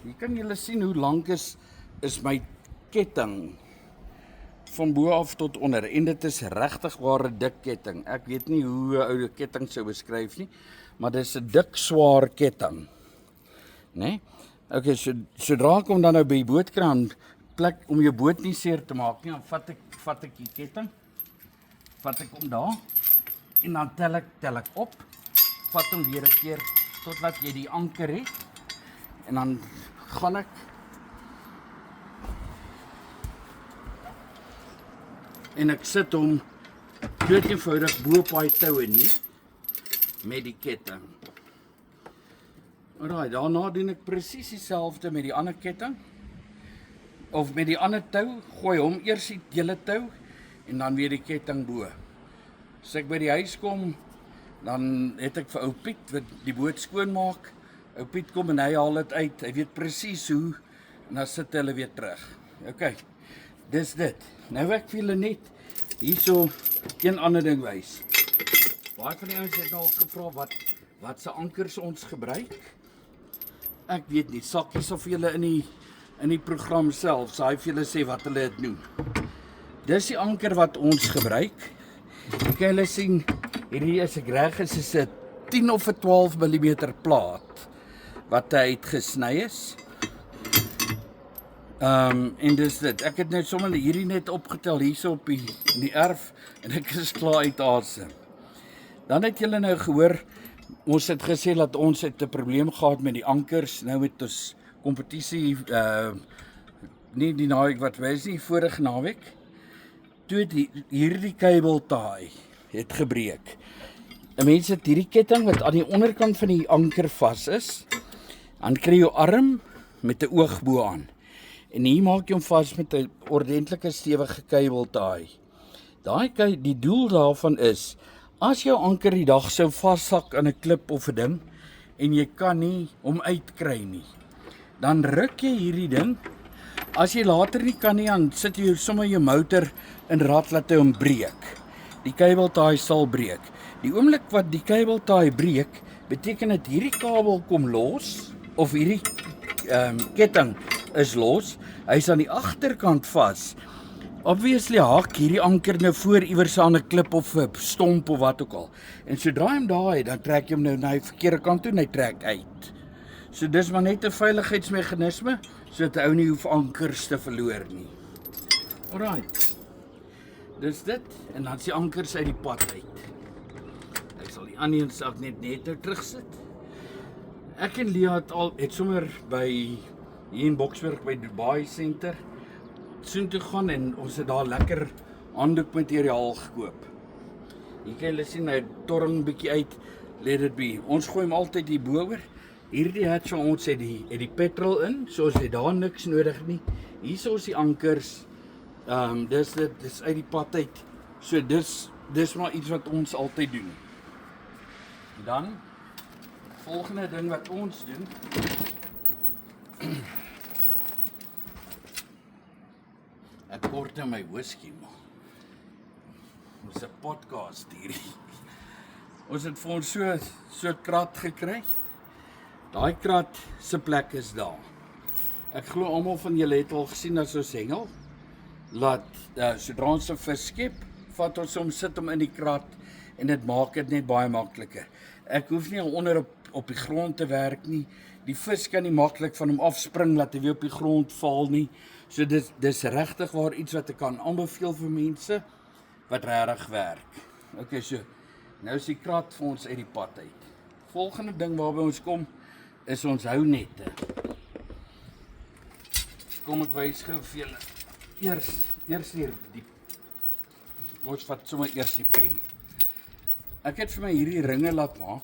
Hier kan julle sien hoe lank is my ketting van bo af tot onder en dit is regtig ware dik ketting. Ek weet nie hoe 'n ou ketting sou beskryf nie, maar dis 'n dik swaar ketting. Né? Okay, sodra ek hom dan nou by die bootkraan plek om jou boot nie seer te maak nie, dan vat ek die ketting. Vat ek hom daar en dan tel ek op. Vat hom weer 'n keer totdat jy die anker het. En dan gaan ek en ek sit hom dood eenvoudig bo op daai toue neer met die ketting. Alraai, daarna doen ek presies dieselfde met die ander ketting of met die ander tou, gooi hom eers die hele tou en dan weer die ketting bo. As ek by die huis kom, dan het ek vir ou Piet wat die boot skoonmaak. Ou Piet kom en hy haal dit uit. Hy weet presies hoe en dan sit hulle weer terug. OK. Dis dit. Nou ek vir julle net hierso een ander ding wys. Baie van die ouens het al gevra wat se ankers ons gebruik. Ek weet nie, sakkies of julle in die program self, saai vir julle sê wat hulle dit noem. Dis die anker wat ons gebruik. Ek kan julle sien, hierdie as ek reg is 'n 10 of 'n 12 mm plaat wat uitgesny is. En dis dit. Ek het net sommer hierdie net opgetel hierso op in die erf en ek is klaar uit asem. Dan het julle nou gehoor, ons het gesê dat ons het 'n probleem gehad met die ankers. Nou met ons kompetisie nie die naweek wat was nie, vorige naweek. Toe hierdie kabeltaai het gebreek. 'n Mens het hierdie ketting wat aan die onderkant van die anker vas is. Dan kry jy jou arm met 'n oog bo aan. En hier maak jy hom vas met 'n ordentlike stewige kabeltaai. Die doel daarvan is, as jou anker die dag sou vassak aan 'n klip of 'n ding en jy kan nie hom uitkry nie, dan ruk jy hierdie ding. As jy later nie kan nie, dan sit jy sommer jou motor in rad laat hy hom breek. Die kabeltaai sal breek. Die oomblik wat die kabeltaai breek, beteken dit hierdie kabel kom los of hierdie ketting is los. Hy's aan die agterkant vas. Obviously haak hierdie anker nou voor iewers aan 'n klip of 'n stomp of wat ook al. En sodra hy hom daar het, dan trek jy hom nou na die verkeerde kant toe en hy trek uit. So dis maar net 'n veiligheidsmeganisme sodat 'n ou nie hoef ankers te verloor nie. Alright. Dis dit en dan is die ankers uit die pad uit. Ek sal die ander een sak net nou terugsit. Ek en Lia het sommer by hier in Boksburg by Dubai Center soontoe gaan en ons het daar lekker handdoekmateriaal gekoop. Hier kan julle sien hy torring bietjie uit, let it be. Ons gooi hom altyd hier bo-oor. Hierdie hatch van ons het die petrol in, so ons het daar niks nodig nie. Hier is die ankers. Dis uit die pad uit. So dis maar iets wat ons altyd doen. Dan volgende ding wat ons doen. Ek kort in my whisky man. Ons 'n podcast hierdie. Ons het vir ons so krat gekry. Daai krat se plek is daar. Ek glo almal van julle het al gesien as ons hengel. Laat sodra ons 'n vis skep, vat ons hom, sit hom in die krat en dit maak dit net baie makliker. Ek hoef nie onder op die grond te werk nie. Die vis kan nie maklik van hom afspring laat hy weer op die grond val nie. So dis regtig waar iets wat ek kan aanbeveel vir mense wat regtig werk. Okay, so nou is die krat vir ons uit die pad uit. Volgende ding waarby ons kom is ons hounette. Kom ek wys gou vir julle. Eers hier ons vat sommer eers die pen. Ek het vir my hierdie ringe laat maak.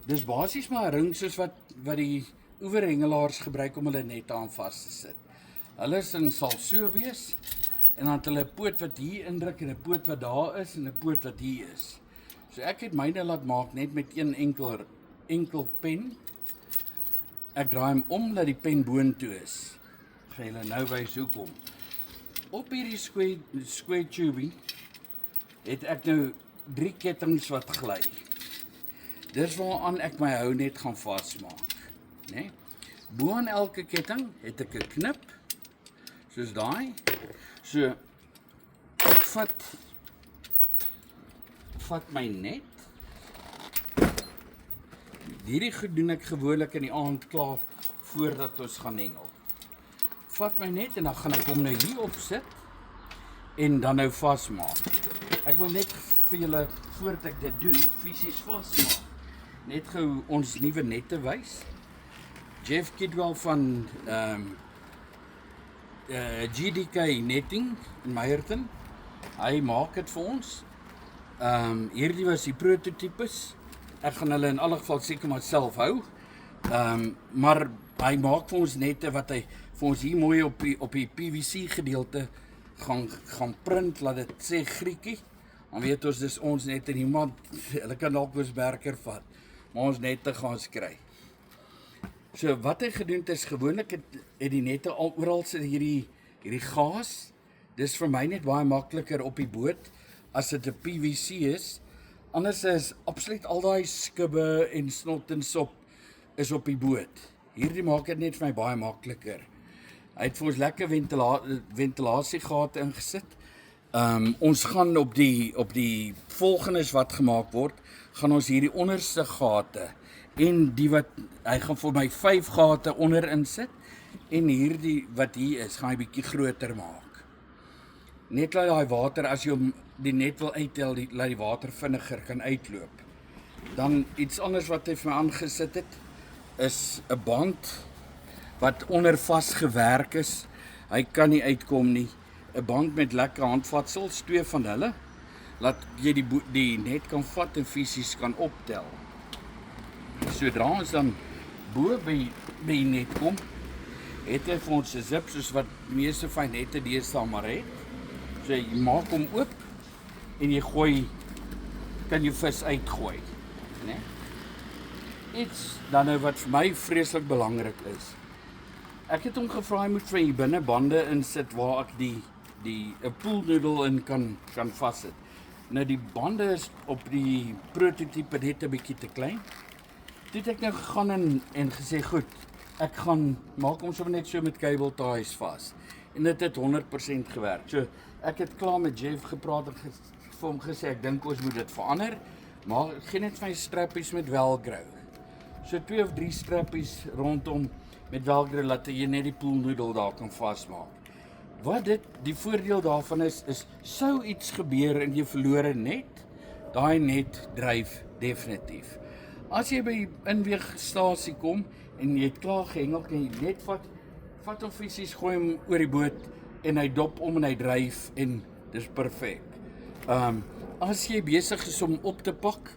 Dis basies maar 'n ring soos wat die oeverhengelaars gebruik om hulle nette aan vas te sit. Hulle sal so wees en dan het hulle 'n poot wat hier indruk en 'n poot wat daar is en 'n poot wat hier is. So ek het myne laat maak net met een enkel pen. Ek draai hom om dat die pen boontoe is. Ek gaan julle nou wys hoekom. Op hierdie square tubing het ek nou 3 kettings wat gly. Dis waaraan ek my hou net gaan vasmaak, né? Bo aan elke ketting het ek 'n knip, soos daai. So ek vat my net. Hierdie goed doen ek gewoonlik in die aand klaar voordat ons gaan hengel. Vat my net en dan gaan ek hom nou hier op sit en dan nou vasmaak. Ek wil net vir julle voordat ek dit doen fisies vasmaak. Net gou ons nuwe nette wys. Jeff Kidwell van GDK Netting in Meyerton. Hy maak dit vir ons. Hierdie was die prototipes. Ek gaan hulle in alle geval seker maar self hou. Maar hy maak vir ons nette wat hy vir ons hier mooi op die PVC gedeelte gaan print, laat dit sê Griekie. Dan weet ons dis ons nette, niemand, hulle kan dalk ons werker vat, maar ons nette gaan skry. So wat hy gedoen het is gewoonlik het die nette al oral sit hierdie gaas. Dis vir my net baie makliker op die boot as dit 'n PVC is. Anders is absoluut al daai skubbe en snot en sop is op die boot. Hierdie maak dit net vir my baie makliker. Hy het vir ons lekker ventilasiegate ingesit. Ons gaan op die volgendes wat gemaak word, gaan ons hierdie onderste gate en die wat hy gaan vir my 5 gate onder insit en hierdie wat hier is, gaan hy bietjie groter maak. Net laat daai water as jy hom die net wil uittel, laat die water vinniger kan uitloop. Dan iets anders wat hy vir my aangesit het, is 'n band wat onder vasgewerk is. Hy kan nie uitkom nie. 'n Band met lekker handvatsels, 2 van hulle, laat jy die net kan vat en fisies kan optel. Sodra ons dan bo by die net kom, het hy vir ons 'n zip soos wat meeste van nette deesdae maar het. So jy maak hom oop en jy kan jy vis uitgooi, né? Iets dan nou wat vir my vreeslik belangrik is. Ek het hom gevra hy moet vir hier binne bande insit waar ek die 'n poolnoedel in kan vassit. Nou die bande is op die prototipe net 'n bietjie te klein. Toe het ek nou gegaan en gesê goed, ek gaan maak hom sommer net so met cable ties vas. En dit het 100% gewerk. So ek het klaar met Jeff gepraat en vir hom gesê ek dink ons moet dit verander, maar geen net van die strappies met velcro. So 2 of 3 strappies rondom met velcro laat jy net die poolnoedel daar kan vasmaak. Wat die voordeel daarvan is sou iets gebeur en jy verloor 'n net, daai net dryf definitief. As jy by die inweegstasie kom en jy het klaar gehengel, kan jy net vat hom fisies, gooi hom oor die boot en hy dop om en hy dryf en dis perfek. As jy besig is om op te pak,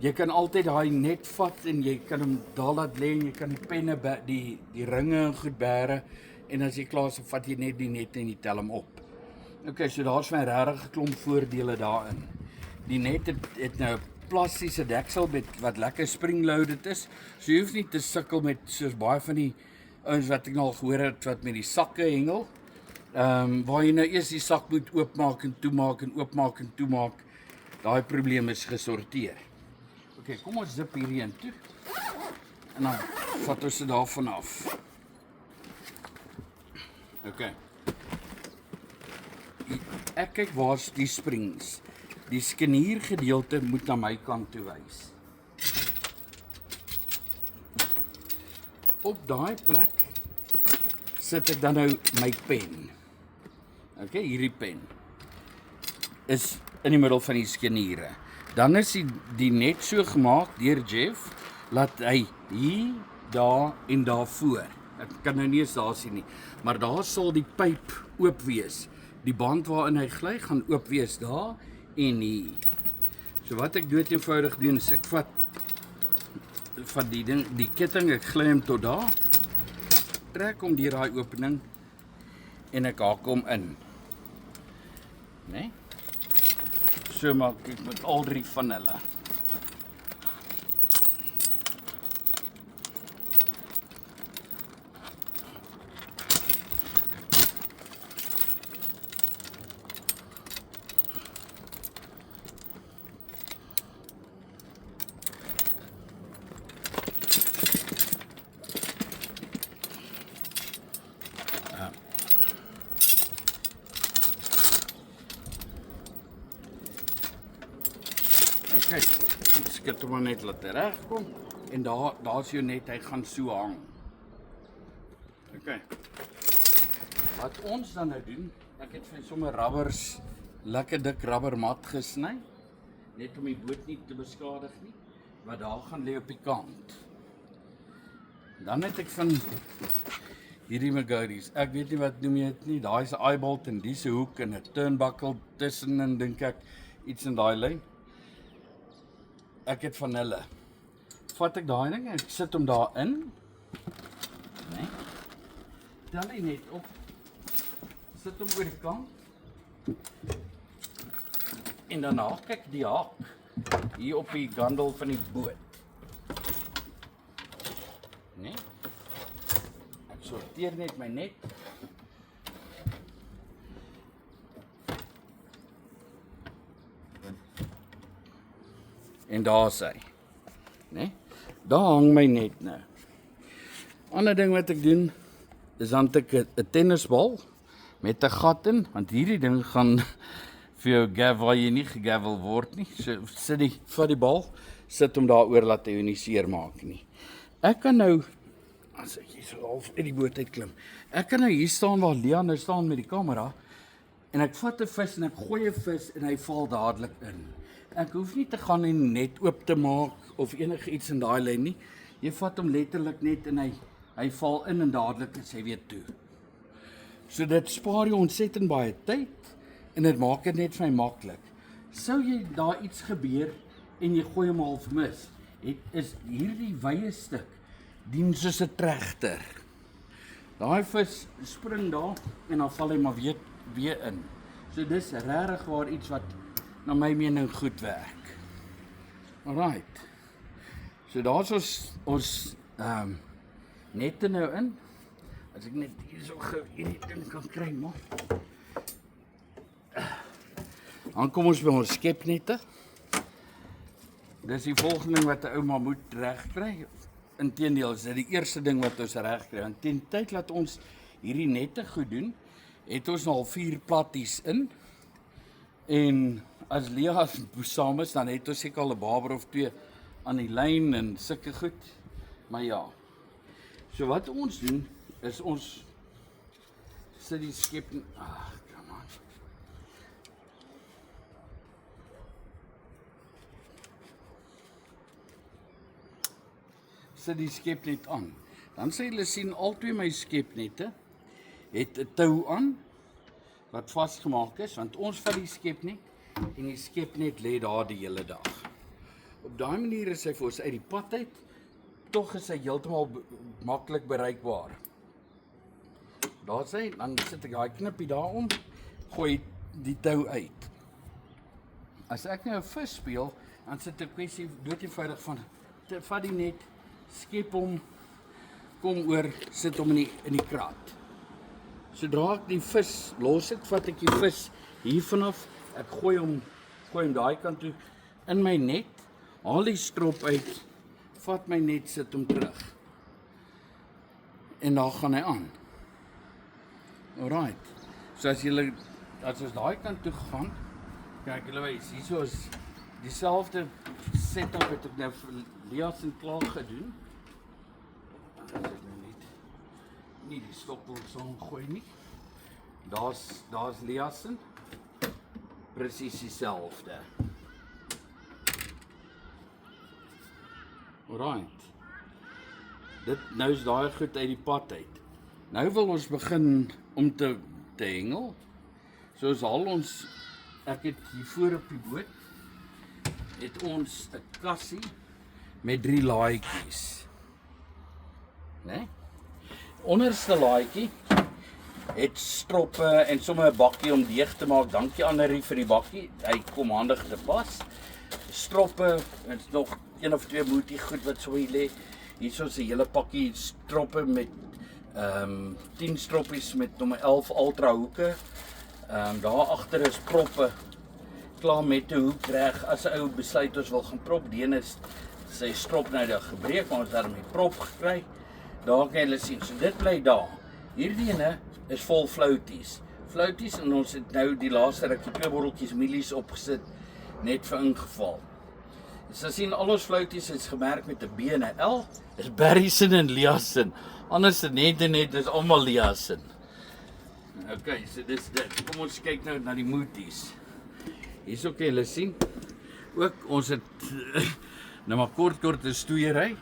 jy kan altyd daai net vat en jy kan hom daar laat lê en jy kan die penne, die ringe en goed bære en as jy klaar is, vat jy net die net en jy tel hom op. Okay, so daar's my regtig 'n klomp voordele daarin. Die net het nou 'n plastiese deksel wat lekker spring-loaded is, so jy hoef nie te sukkel met soos baie van die ouens wat ek al gehoor het wat met die sakke hengel. Waar jy nou eers die sak moet oopmaak en toemaak en oopmaak en toemaak, daai probleem is gesorteer. Okay, kom ons zip hierdie in toe. En dan vat ons dit daarvan af. Okay. Ek kyk waar's die springs. Die skeniergedeelte moet na my kant toe wys. Op daai plek sit ek dan nou my pen. Okay, hierdie pen is in die middel van die skeniere. Dan is die net so gemaak deur Jeff, laat hy hier, daar en daar voor. Ek kan nou nie eens daar sien nie, maar daar sal die pyp oop wees. Die band waarin hy gly gaan oop wees daar en hier. So wat ek dood eenvoudig doen is ek vat die ketting, ek gly hom tot daar, trek hom deur daai opening en ek haak hom in. Né? So maak ek met al 3 van hulle. Okay, skit hom maar net laat hy regkom en daar's jou net, hy gaan so hang. Okay. Wat ons dan nou doen, ek het vir sommer rubbers, lekker dik rubbermat gesny, net om die boot nie te beskadig nie, wat daar gaan lê op die kant. Dan het ek van hierdie McGarry's, ek weet nie wat noem jy dit nie, daai is 'n eyebolt en dis 'n hoek en 'n turnbuckle tussenin, dink ek, iets in daai lyn. Ek het van hulle. Vat ek daai ding en ek sit hom daarin. Nee. Tel hy net op. Sit hom oor die kant. En dan haak ek die haak hier op die gandel van die boot. Nee. Ek sorteer net my net. En daar is hy. Né? Daar hang my net nou. Ander ding wat ek doen is dan ek 'n tennisbal met 'n gat in, want hierdie ding gaan vir jou gavel waar jy nie gegavel word nie. So sit vat die bal, sit hom daaroor laat hy jou nie seer maak nie. Ek kan nou as ek hier so half uit die boot uit klim. Ek kan nou hier staan waar Leon nou staan met die kamera en ek vat 'n vis en ek gooi 'n vis en hy val dadelik in. Ek hoef nie te gaan en net oop te maak of enige iets in daai lyn nie. Jy vat hom letterlik net en hy val in en dadelik is hy weer toe. So dit spaar jou ontsettend baie tyd en dit maak dit net vir my maklik. Sou jy daar iets gebeur en jy gooi hom half mis, is hierdie wye stuk dien soos 'n trechter. Daai vis spring daar en dan val hy maar weer in. So dis regtig waar iets wat na my mening goed werk. Alright. So daar's ons nette nou in. As ek net hier so hierdie ding kan kry, maar. Dan kom ons by ons skepnette. Dis die volgende ding wat 'n ouma moet regkry. Inteendeel, is dit die eerste ding wat ons regkry. Want teen tyd laat ons hierdie nette goed doen, het ons al 4 platties in. En as Lea saam is, dan het ons seker al 'n baber of 2 aan die lyn en sulke goed. Maar ja. So wat ons doen is ons sit die skep come on. Sit die skepnet aan. Dan sê julle sien albei my skepnette het 'n tou aan wat vasgemaak is, want ons vat die skepnet en die skepnet lê daar die hele dag. Op daai manier is hy vir ons uit die pad uit, tog is hy heeltemal maklik bereikbaar. Daar sê, dan sit ek daai knippie daarom, gooi die tou uit. As ek nou 'n vis speel, dan sit ek kwessie dood eenvoudig van vat die net, skep hom, kom oor, sit hom in die krat. Sodra ek die vis los het, vat ek die vis hier vanaf, ek gooi hom daai kant toe in my net, haal die strop uit, vat my net, sit hom terug. En daar gaan hy aan. Alright. So as ons daai kant toe gaan, kyk julle wys, hier is dieselfde setup het ek nou vir Leas en klaar gedoen. As ek nou nie die stoppel saam gooi nie. Daar's Leas en presies dieselfde. Alright. Nou is daai goed uit die pad uit. Nou wil ons begin om te hengel. Soos al ons, ek het hier voor op die boot, het ons 'n kassie met 3 laaitjies. Né? Onderste laaitjie het stroppe en sommer 'n bakkie om deeg te maak. Dankie Annerie vir die bakkie. Hy kom handig te pas. Stroppe, en nog een of twee moetie goed wat so hier lê. Hier is 'n hele pakkie stroppe met 10 stroppies met nommer 11 ultra hoeke. Daar agter is proppe klaar met 'n hoek reg. As 'n ou besluit ons wil gaan prop, die een is sy strop nou daar gebreek, maar ons het daarmee prop gekry. Daar kan julle sien. So dit bly daar. Hierdie ene is vol flouties. Flouties en ons het nou die laaste rukkie 2 botteltjies mielies opgesit net vir ingeval. So sien al ons flouties is gemerk met 'n B en 'n L. Is Berrysin en Liasin. Anders net is almal Liasin. Okay, so dis dit. Kom ons kyk nou na die moeties. Hierso kan julle sien. Ook ons het nou maar kort 'n stoeiery.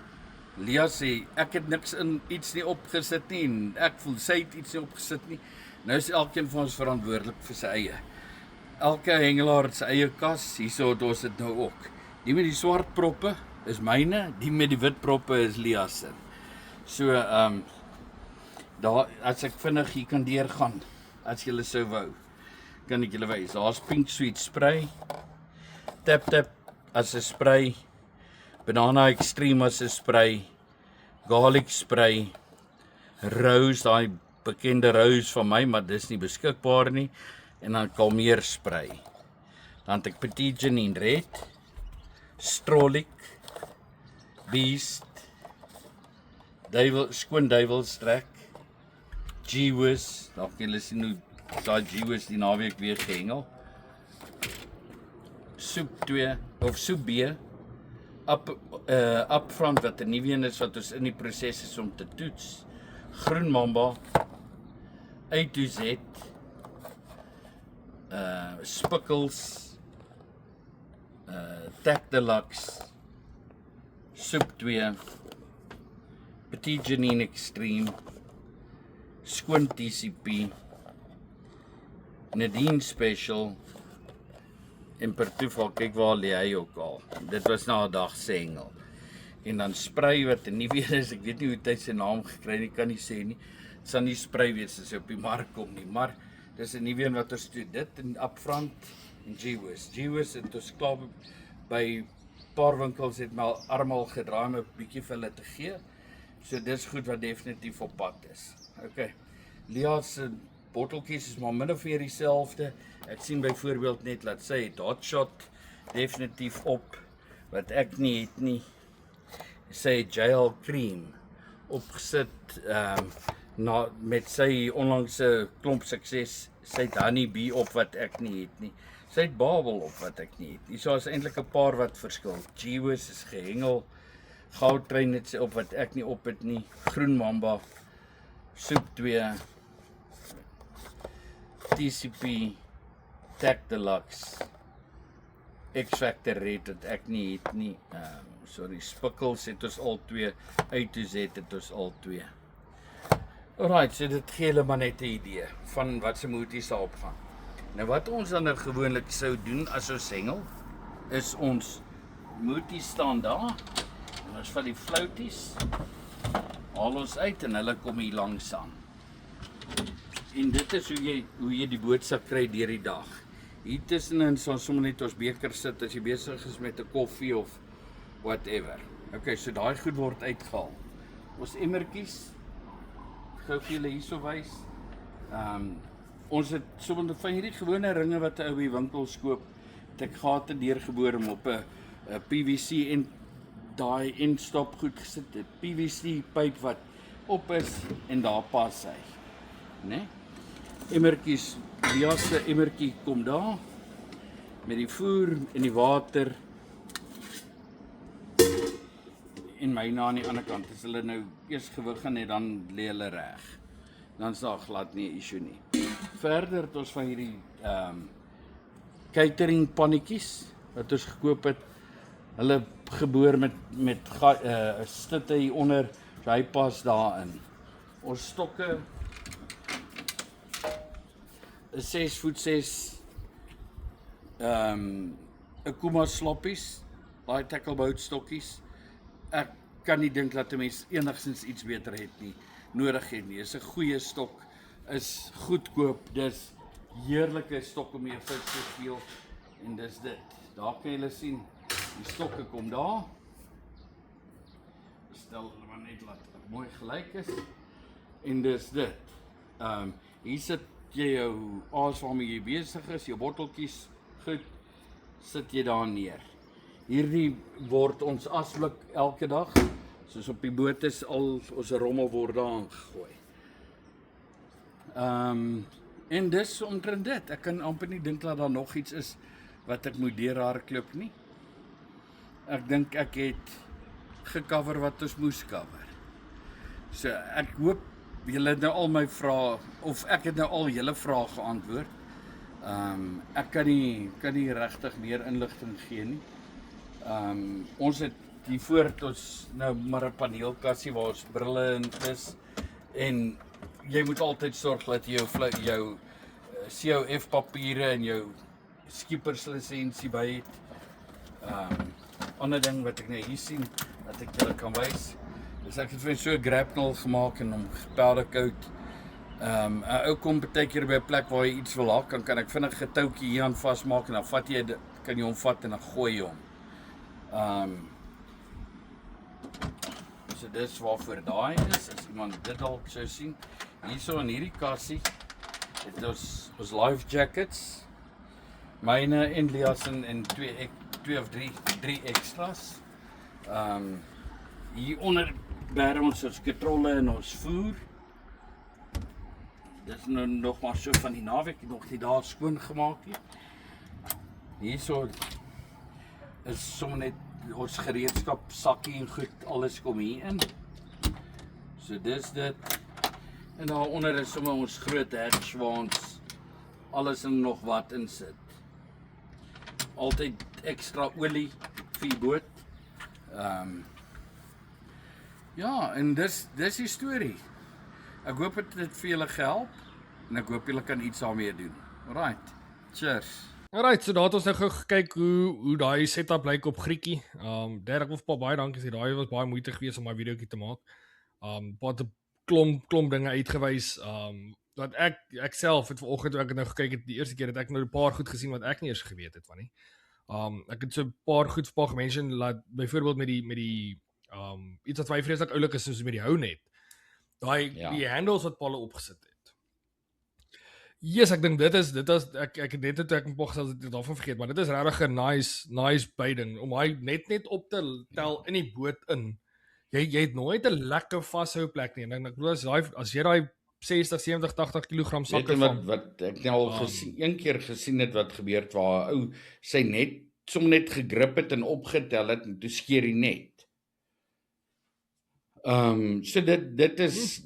Lia sê ek het niks in iets nie opgesit nie en ek voel sy het iets nie opgesit nie. Nou is elkeen van ons verantwoordelik vir sy eie. Elke hengelaar het sy eie kas. Hierso het ons dit nou ook. Die met die swart proppe is myne, die met die wit proppe is Lia se. So daar as ek vinnig hier kan deurgaan, as julle sou wou, kan ek julle wys. Daar's Pink Sweet spray, Tap as 'n spray, Banana Extreme as 'n spray, Garlic spray, Rose, daai bekende Rose van my, maar dis nie beskikbaar nie, en dan Kalmeer spray. Dan het ek Petit Janine Red, Strolik, Beast, Skoon Duivelstrek, G-Wiz, daar kan julle sien hoe daai G-Wiz die naweek weer gehengel. Soep 2 of Soep B, Upfront wat 'n nuwe een is wat ons in die proses is om te toets. Groen Mamba, A to Z, Spikkels, Tac Deluxe, Soep 2, Petit Janine Extreme, Skoon TCP, Nadine Special, en per toeval, kyk waar lê hy ook al. Dit was na 'n dag se hengel. En dan spray wat 'n nuwe een is, ek weet nie hoe hy sy naam gekry nie, kan nie sê nie. Dit sal nie spray wees as hy op die mark kom nie, maar dis 'n nuwe een wat ons doen. Dit in Upfront en G-Wiz. G-Wiz het ons klaar by paar winkels het my armal gedraai om 'n bietjie vir hulle te gee. So dis goed wat definitief op pad is. Okay. Lia se botteltjies is maar min of meer dieselfde. Ek sien byvoorbeeld net laat sy het Hotshot definitief op wat ek nie het nie. Sy het Jail Cream opgesit met sy onlangse klomp sukses. Sy het Honey Bee op wat ek nie het nie. Sy het Babel op wat ek nie het. Hier is eintlik 'n paar wat verskil. G-Wiz is gehengel. Goudtrein het sy op wat ek nie op het nie. Groen Mamba, Soep 2, TCP, Tac Deluxe, X-Factor Red wat ek nie het nie. Spikkels het ons al 2, A to Z het ons al 2. Alright, so dit gee hulle maar net 'n idee van wat se moeties daar opgaan. Nou wat ons dan nou gewoonlik sou doen as ons hengel, is ons moeties staan daar, en ons vat die flouties, haal ons uit en hulle kom hier langs aan. En dit is hoe jy die boodskap kry deur die dag. Hier tussenin sal sommer net ons beker sit as jy besig is met 'n koffie of whatever. Okay, so daai goed word uitgehaal. Ons emmertjies, gou vir julle hierso wys. Ons het sommer van hierdie gewone ringe wat 'n ou by winkels koop, het ek gate deurgeboor om op 'n PVC en daai endstop goed gesit, 'n PVC pyp wat op is en daar pas hy, né? Emmertjies, die eerste emmertjie kom daar met die voer en die water en myne aan die ander kant. As hulle nou eers gewig gaan het, dan lê hulle reg. Dan is daar glad nie 'n issue nie. Verder het ons van hierdie catering pannetjies wat ons gekoop het. Hulle geboor met stitte hier onder, so hy pas daarin. Ons stokke is 6'6", Akuma sloppies, daai tackleboat stokkies. Ek kan nie dink dat 'n mens enigstens iets beter het nie, nodig het nie. Is 'n goeie stok. is goedkoop. Dis heerlike stokke mee vis te speel en dis dit. Daar kan julle sien, die stokke kom daar. Stel hulle maar net laat het mooi gelyk is. En dis dit. Hier sit jy jou aas waarmee jy besig is, jou botteltjies, goed, sit jy daar neer. Hierdie word ons asblik elke dag, soos op die boot is, al ons rommel word daar aangegooi. En dis omtrent dit. Ek kan amper nie dink dat daar nog iets is wat ek moet deurhardloop nie. Ek dink ek het gecover wat ons moes cover. So ek hoop julle het nou al my vrae, of ek het nou al julle vrae geantwoord. Ek kan nie regtig meer inligting gee nie. Ons het hier voor ons nou maar 'n paneelkassie waar ons brille in is en jy moet altyd sorg dat jy jou COF papiere en jou skipperslisensie by het. Ander ding wat ek nou hier sien dat ek julle kan wys, is ek het vir so 'n grapnel gemaak en hom gepeldekout. 'n Ou kom baie keer by 'n plek waar jy iets wil haak, kan ek vinnig 'n toutjie hier aan vasmaak en dan kan jy hom vat en dan gooi jy hom. So dis waarvoor daai is, as iemand dit dalk sou sien. Hierso in hierdie kassie het ons life jackets, myne en Leas en twee of drie extras. Hier onder bær ons katrolle en ons voer. Dis nou nog maar so van die naweek nog nie daar skoon gemaak nie. Hierso is sommer net ons gereedskap sakkie en goed, alles kom hier in. So dis dit. En daaronder is sommer ons groot hatch waar ons alles en nog wat in sit. Altyd ekstra olie vir die boot. Ja, en dis die storie. Ek hoop dit het vir julle gehelp en ek hoop julle kan iets daarmee doen. Alright. Cheers. Alright, so daar het ons nou gou gekyk hoe daai setup lyk op Griekie. Derek of baie dankie sê, daai was baie moeite geweest om my videoetjie te maak. Wat 'n klomp dinge uitgewys. Dat ek self het vanoggend toe ek het nou gekyk het, die eerste keer het ek nou 'n paar goed gesien wat ek nie eers geweet het van nie. Ek het so 'n paar goed gemention, laat byvoorbeeld met die iets wat baie vreeslik oulik is soos met die hounet. Die handles wat Paul opgesit het. Yes, ek dink dit is ek het net toe ek moet gesê dit daarvan vergeet, maar dit is regtig 'n nice byding om hy net op te tel in die boot in. Jy het nooit 'n lekker vashou plek nie. En ek bedoel as jy daai 60, 70, 80 kg sakke van wat ek nou al een keer gesien het wat gebeur het waar 'n ou sy net gegrip het en opgetel het en toe skeer die net. So dit is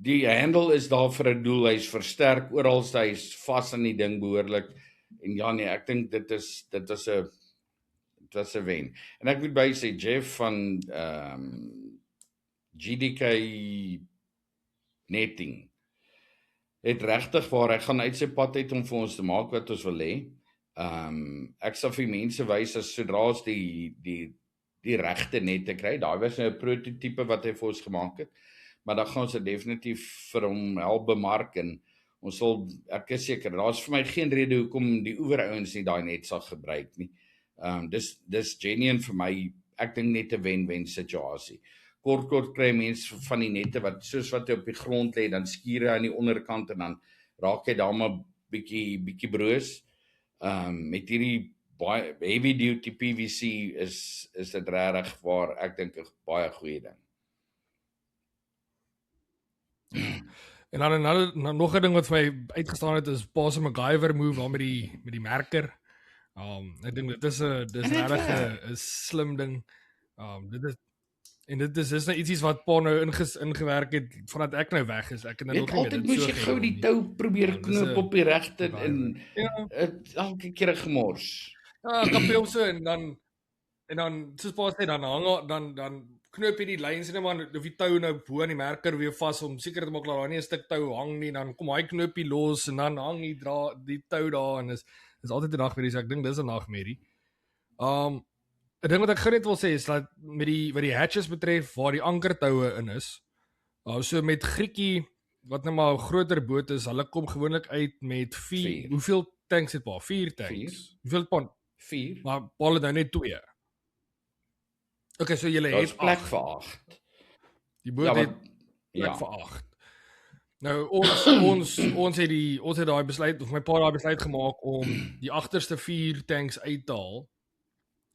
die handle is daar vir 'n doel, hy's versterk oral, hy's vas aan die ding behoorlik. En ja nee, ek dink dit was 'n wen. En ek moet by sê Jeff van GDK netting het regtig waar hy gaan uit sy pad uit om vir ons te maak wat ons wil hê. Ek sal vir mense wys as sodra ons die regte nette kry. Daai was 'n prototipe wat hy vir ons gemaak het. Maar dan gaan ons dit definitief vir hom help bemark en ons sal, ek is seker, daar's vir my geen rede hoekom die oewerouens nie daai net sal gebruik nie. Dis genuine vir my, ek dink net 'n wen-wen situasie. Kort kry mense van die nette wat soos wat hy op die grond lê, dan skiere aan die onderkant en dan raak hy daar maar bietjie broos. Met hierdie baie heavy duty PVC is dit regtig waar ek dink 'n baie goeie ding. En dan nog 'n ding wat vir my uitgestaan het is Paul MacGyver move daar met die merker. Ek dink dit is regtig 'n slim ding. Dit is nou iets wat Paul nou ingewerk het vandat ek nou weg is. Ek het nou nog nie altyd moes jy gou die tou probeer knoop op die regte en elke keer 'n gemors. Ja, kapel so en dan soos Paul sê dan knoop jy die lyns net maar of die tou nou bo aan die merker weer vas om seker te maak dat daar nie 'n stuk tou hang nie, dan kom hy knoopie los en dan hang die tou daar en is altyd 'n nagmerrie, so ek dink dis 'n nagmerrie. 'n Ding wat ek gou net wil sê is dat wat die hatches betref waar die ankertoue in is, so met Griekie wat nou maar 'n groter boot is, hulle kom gewoonlik uit met 4. Vier. Hoeveel tanks het Pa? 4 tanks. Hoeveel het Pa? 4. Maar Pa het nou net 2. Okay, so julle Daar's het plek 8. vir 8. Die boot Ja, het want plek vir ja, 8. Nou ons het daai besluit, of my pa daai besluit gemaak om die agterste 4 tanks uit te haal.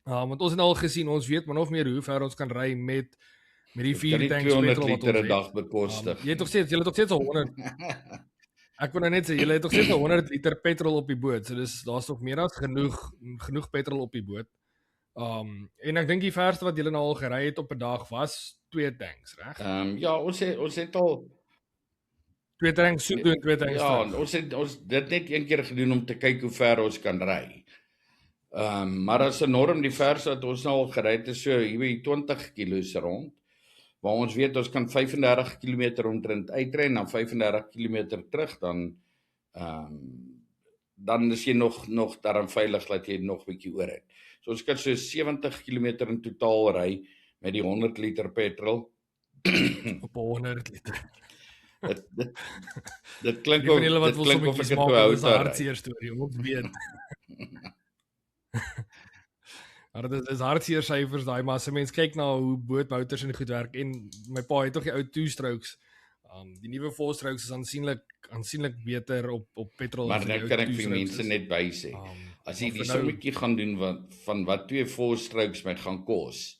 Want ons het al gesien, ons weet min of meer hoe ver ons kan ry met die dit 4 kan nie tanks 200 petrol wat liter ons 'n het. dag bekostig. Julle het tog steeds 'n 100. Ek wil nou net sê julle het tog steeds 'n 100 liter petrol op die boot. So daar's nog meer as genoeg petrol op die boot. En ek dink die verste wat julle nou al gery het op 'n dag was 2 tanks, reg? Ja, ons het al 2 tanks so doen, 2 tanks. ja, terug. ons dit net een keer gedoen om te kyk hoe ver ons kan ry. Maar as 'n norm die verste wat ons nou al gery het is so hier by 20 kilos rond. Waar ons weet ons kan 35 km omtrent uitry en dan 35 km terug dan is jy nog daarom veilig dat jy nog 'n bietjie oor het. So ons kan so 70 km in totaal ry met die 100 liter petrol. Op 100 liter. Dit klink Die van julle wat wil dit klink of sommetjies ek maak, het dis 'n hou hartseer storie, ons weet. Maar dit is hartseer syfers daai, maar as 'n mens kyk na hoe bootmotors en goed werk en my pa het tog die ou 2-strokes. Die nuwe 4-strokes is aansienlik beter op petrol. Maar as nou die ou kan ek vir 2-strokes mense is. net bysê. As jy maar die vir nou- sommetjie gaan doen van wat 2 4-strokes my gaan kos,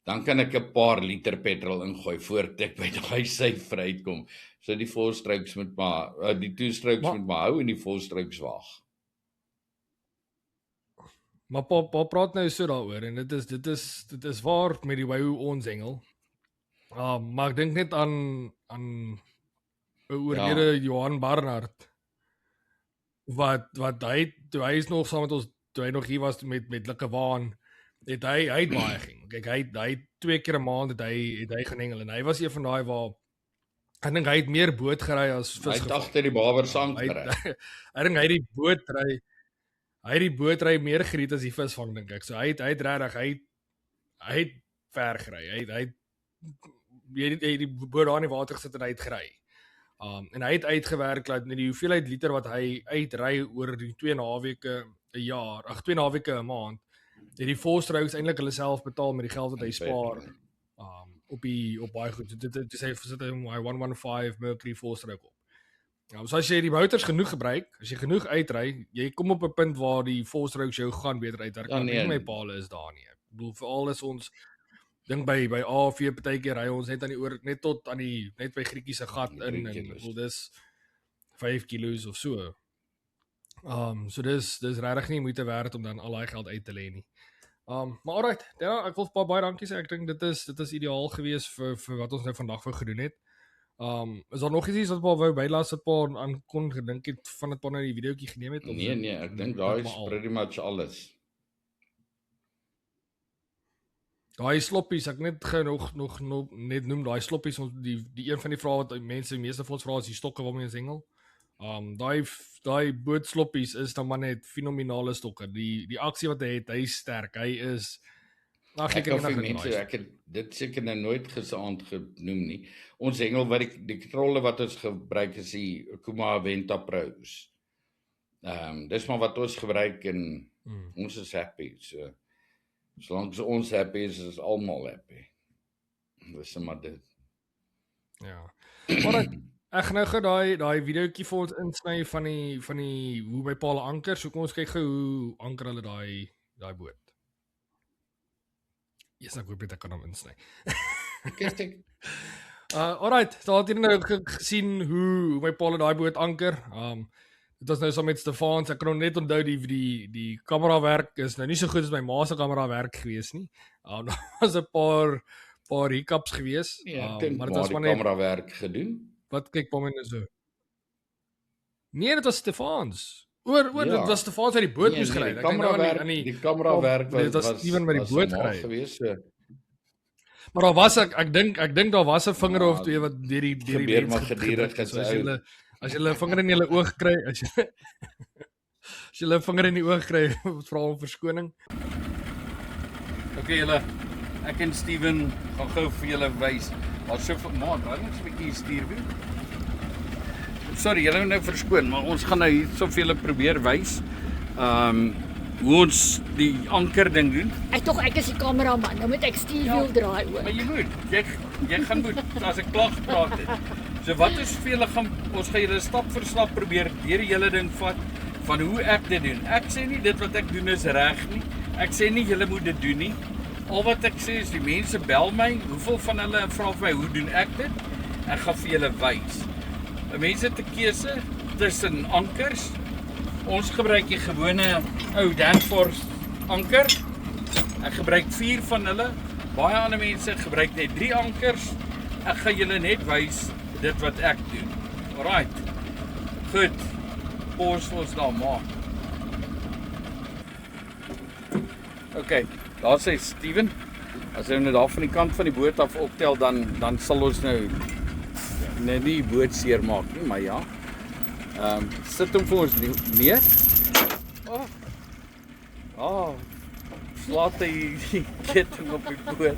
dan kan ek 'n paar liter petrol ingooi voordat ek by daai syfer uitkom. So die 4-strokes moet maar die 2-strokes moet maar hou en die 4-strokes wag. Maar pa praat nou so daaroor en dit is waar met die hoe ons hengel. Maar ek dink net aan 'n oorlede Johan Barnard wat hy is nog saam met ons toe hy nog hier was met Likkewaan, het hy baie ging. Kyk, hy 2 keer 'n maand het hy gaan hengel en hy was een van daai waar ek dink hy het meer boot gery as vis Hy het gevang. agter die Babers aan Hy gery. ek dink hy het die bootry meer geniet as die visvang, dink ek. So hy het regtig hy het ver gery. Hy het die boot daar in die water gesit en hy het gery. En hy het uitgewerk dat die hoeveelheid liter wat hy uitry oor die 2 naweke 'n jaar, 2 naweke 'n maand, het die 4-strokes eintlik hulle self betaal met die geld wat hy spaar op baie goed. Dit sê sit hy 115 Mercury 4-stroke op. So as jy die motors genoeg gebruik, as jy genoeg uitry, jy kom op 'n punt waar die 4-strokes jou gaan beter uitwerk. Ja, nee. My paal is daar nie. Ek bedoel veral is ons dink by A4 partykeer ry ons net net by Grietjie se gat in en bedoel dis 5 kilos of so. So dis regtig nie moeite werd om dan al daai geld uit te lê nie. Maar alright, ja, ek wil baie dankie sê. Ek dink dit is ideaal gewees vir wat ons nou vandag wou gedoen het. Is daar nog iets wat Pa wou bylaat wat Pa aan kon gedink het van dit Pa nou die videoetjie geneem het? Nee, ek dink daai is pretty much alles. Daai sloppies, ek net nog net noem daai sloppies, die een van die vrae wat mense meeste van ons vra is die stokke waarmee ons hengel. Daai bootsloppies is dan maar net fenominale stokke. Die aksie wat hy het, hy is sterk. Hy is ek het dit seker nou nooit gesaand genoem nie. Ons hengel wat die trolle wat ons gebruik is die Kuma Venta Pros. Dis maar wat ons gebruik en ons is happy. So solank ons happy is almal happy. Dis maar dit. Ja. Maar ek gaan nou gou daai videoetjie vir ons insny van die hoe my paal anker. So kom ons kyk gou hoe anker hulle daai boot. Yes, ek hoop dit ek kan hom insny. Alright, so het jy nou gesien hoe my paal daai boot anker. Dit was nou saam met Stefans. Ek kan nog net onthou die kamera werk is nou nie so goed as my ma se kamera werk gewees nie. Daar was 'n paar hiccups gewees. Ja, ek dink maar dit was die maar net kamera werk gedoen. wat kyk pa my nou so. Nee, dit was Stefans. Oor dit was Stefans uit die boot moes gery. Die kamera werk was Steven met die boot gery gewees. So. Maar daar was ek dink daar was 'n vinger of twee wat deur die gebeur maar gedurig is. As jy 'n vinger in jou oog kry, as jy 'n vinger in die oog kry, vra om verskoning. Okay julle, ek en Steven gaan gou vir julle wys. Ons so maar, dan net 'n bietjie stuurwiel. sorry, julle moet nou verskoon, maar ons gaan nou hier soveel probeer wys. Hoe ons die anker ding doen. Ek is die kameraman. Nou moet ek stuurwiel draai Maar ook. jy moet, jy gaan moet as ek klaar gepraat het. So wat ons vir julle gaan ons gaan julle stap vir stap probeer deur die hele ding vat van hoe ek dit doen. Ek sê nie dit wat ek doen is reg nie. Ek sê nie julle moet dit doen nie. Al wat ek sê is die mense bel my, hoeveel van hulle vra vir my hoe doen ek dit? Ek gaan vir julle wys. Mense het 'n keuse tussen ankers. Ons gebruik die gewone ou Danfoss anker. Ek gebruik 4 van hulle. Baie ander mense gebruik net 3 ankers. Ek gaan julle net wys dit wat ek doen. Alright. Goed. Pause vir ons daar maak. Okay, daar sê Steven. As jy nou daar van die kant van die boot af optel dan sal ons nou net nie die boot seermaak nie, maar ja. Sit hom vir ons neer. Slaat hy die ketting op die boot.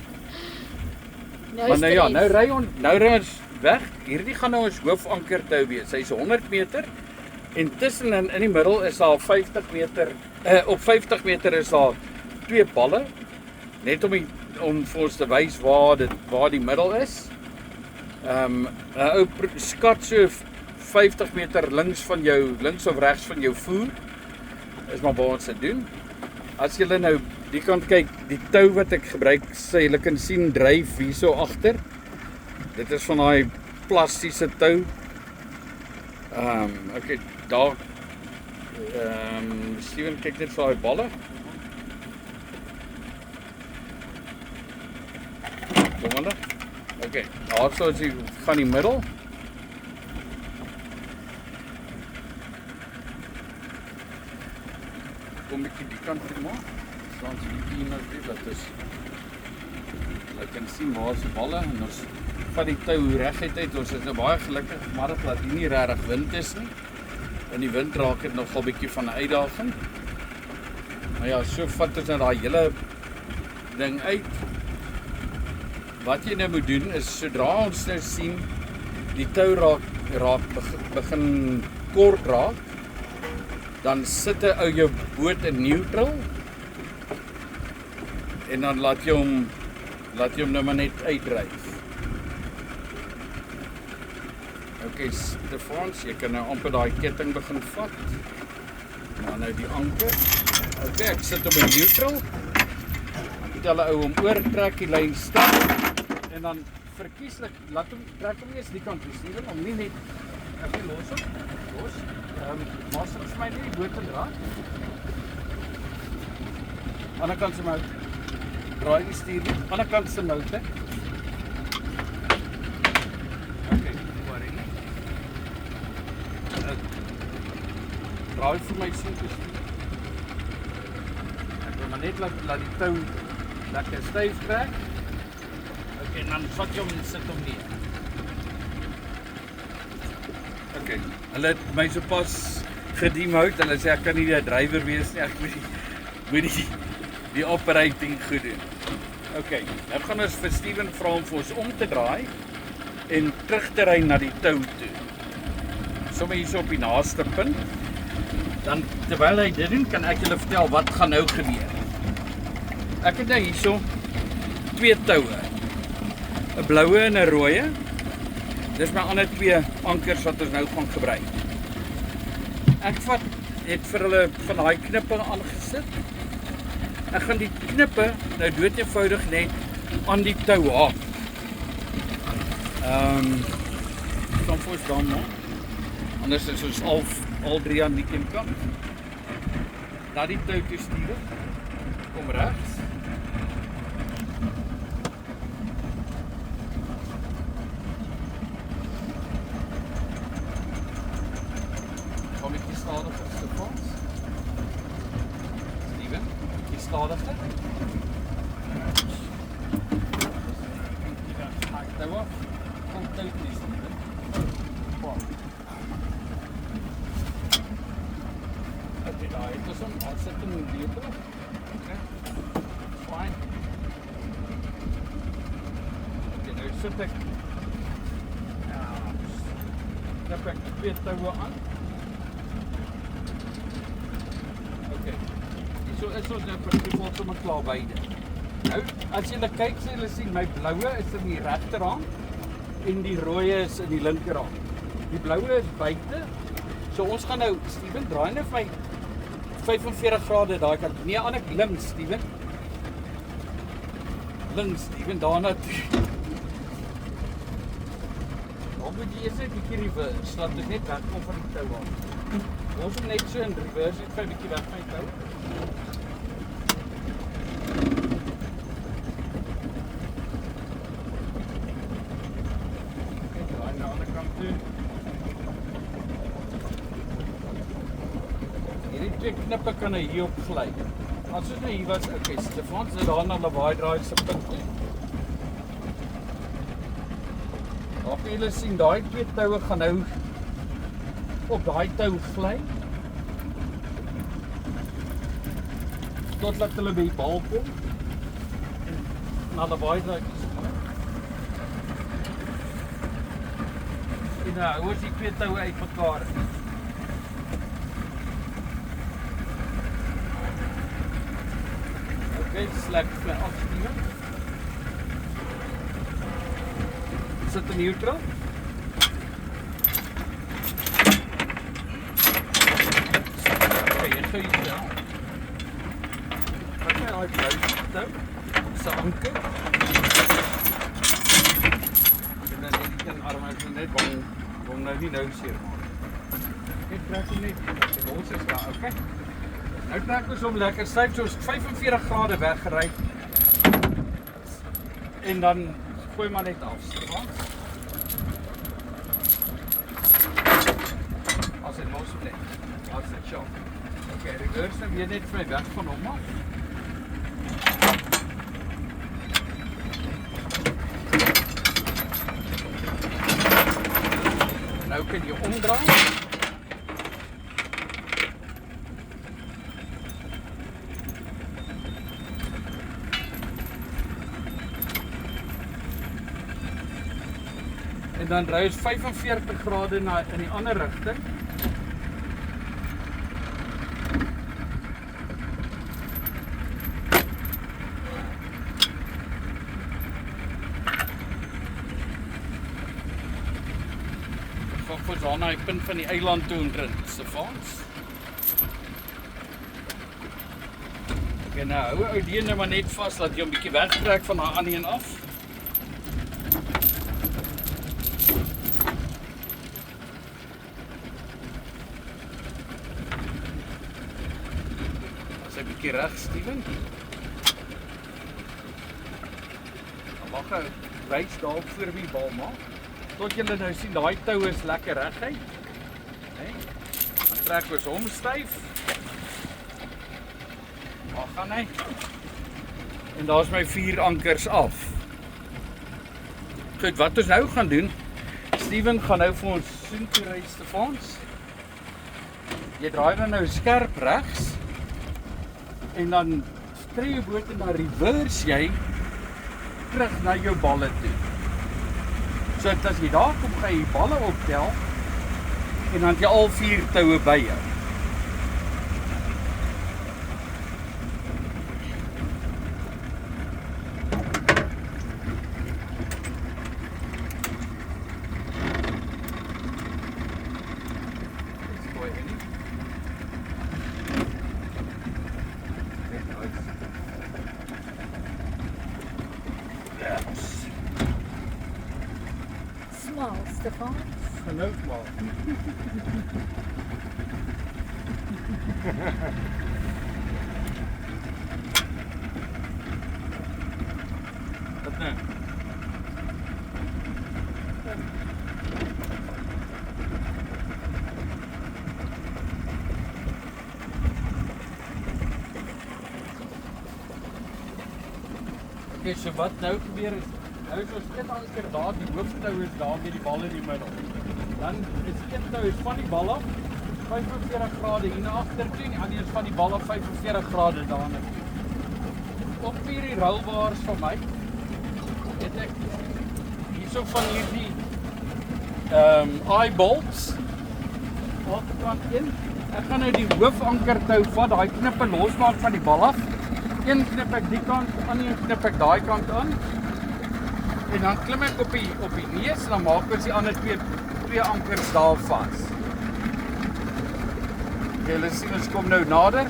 Maar nou ja, nou ry ons weg. Hierdie gaan nou ons hoofanker tou wees. Hy's 100 meter en tussenin in die middel is daar 50 meter. Op 50 meter is daar 2 balle. Net om vir ons te wys waar die middel is. 'n Ou skat so 50 meter links of regs van jou voer. Is maar waar ons dit doen. As julle nou die kant kyk, die tou wat ek gebruik, sê julle kan sien dryf hierso agter. Dit is van daai plastiese tou. Okay, daar Steven kyk net vir daai balle. Kom maar. Okay, daar sou jy van die middel. Kom ek die kant toe maar. Staan sy die pien nou dit is. Jy kan sien waar se balle en ons vat die tou reguit uit. Ons is nou baie gelukkig maar dat hier nie regtig wind is nie. In die wind raak dit nogal 'n bietjie van 'n uitdaging. Maar ja, so vat ons nou daai hele ding uit. Wat jy nou moet doen is sodra ons nou sien die tou begin kort raak, dan sit ou jou boot in neutral en dan laat jy hom nou maar net uitdryf. Okay, Stefans, jy kan nou amper daai ketting begin vat. Nou die anker. Okay, ek sit hom in neutral. Tel ou hom oor, trek die lyn stap en dan verkieslik trek hom eers die kant toe stuur om nie net los. Maar sit vir my nie die boot in raak. Ander kant se mout. Draai die stuur nie. Ander kant se mout hè. Okay, worry nie. Draai vir my sien te stuur. Ek wil maar net laat die tou lekker styf trek. Okay, en dan vat jy hom en sit hom neer. Okay, hulle het my sopas gedemout. Hulle sê ek kan nie die drywer wees nie. Ek moet die operating goed doen. Okay, nou gaan ons vir Steven vra om vir ons om te draai en terug te ry na die tou toe. Sommige hierso op die naaste punt. Dan terwyl hy dit doen, kan ek julle vertel wat gaan nou gebeur. Ek het nou hierso 2 toue. 'n Bloue en 'n rooie. Dis my ander 2 ankers wat ons nou gaan gebruik. Ek het vir hulle van daai knippe aangesit. Ek gaan die knippe nou dood eenvoudig net aan die tou haak. Kom voor dan maar. Anders is ons al 3 aan die kant. Na die tou toe stuur. Kom regs. Kom ek hier stadiger Stefans? Steven, hier stadiger. Daar was kom tou toe Steven. Kom. Okay, daar het ons hom. Ons sit hom in die boot. Okay. Fine. Okay, nou sit ek. Ja. knip ek 2 toue aan. OK. So is ons nou per default sommer klaar beide. Nou, as julle kyk, sê julle sien my bloue is in die regterhand en die rooi is in die linkerhand. Die bloue is buite. So ons gaan nou, Steven, draai nou vir my 45 grade daai kant. Nee, aan ek links, Steven. Links, Steven, daarna toe. Dan moet jy eers net 'n bietjie reverse, laat dit net wegkom van die tou af. Ons moet net so in reverse net vir 'n bietjie weg van die tou. Ek draai na die ander kant toe. Hierdie twee knippe kan hy hier op gly. As ons nou hier was, okay, Stefan se daarna lawaai draai se punt toe. Daar kan julle sien, daai twee toue gaan nou op daai tou gly. Totdat hulle by die bal kom. Na lawaai draai se punt. En nou, hoe is die twee toue uitmekaar? Okay, select my afstuur. Sit in neutral. Okay, jy gaan hier ja. Wat my blou tou se anker. En dan net die arm is net bang om nou nie nou seer maak. Ek trek hom net. Ons is daar, okay. Nou trek ons hom lekker styf, so 45 grade weggery. En dan gooi maar net af, Stefan. As dit los bly. As dit sharp. Okay, reverse dan weer net vir my weg van hom af. Nou kan jy omdraai. En dan draai ons 45 grade na in die ander rigting. Ek gaan vir na die punt van die eiland toe en Stefans. En nou hou ou die nou maar net vas, laat jy hom bietjie wegtrek van daai ander een af. Reg, Steven. Dan mag hy wys daar voor die bal maak. Tot julle nou sien daai tou is lekker reguit. Hè? Dan trek ons hom styf. Waar gaan hy? En daar's my 4 ankers af. Goed, wat ons nou gaan doen, Steven gaan nou vir ons soen toe ry, Stefans. Jy draai dan nou skerp regs. En dan kry jy boot en dan reverse jy terug na jou balle toe. So as jy daar kom, gaan jy balle optel en dan jy al 4 toue by jou. Small, Stefan. Geloof maar. Wat nou? Okay, so wat nou gebeur is, nou is ons een anker daar, die hooftou is daar met die bal in die middel. Dan is die een tou is van die bal af, 45 grade hier na agter toe, en die ander is van die bal af 45 grade daarna toe. Op hierdie rollbars van my, het ek hierso van hierdie eyebolts. Aankant een. Ek gaan nou die hoofankertou vat, daai knippe losmaak van die bal af. Een knip ek die kant aan, een knip ek daai kant aan. En dan klim ek op die neus en dan maak ons die ander twee ankers daar vas. Julle sien ons kom nou nader.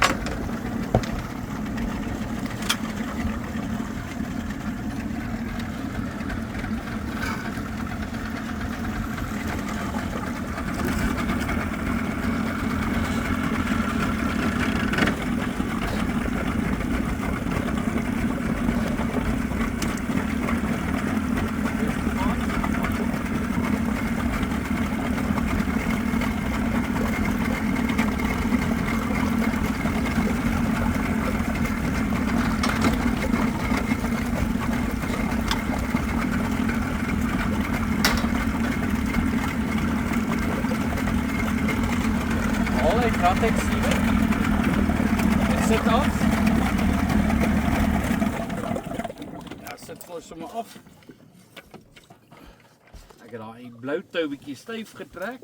Wat ek sien. Ek sit af. Ja, sit voor sommer af. Ek het daai blou tou bietjie styf getrek.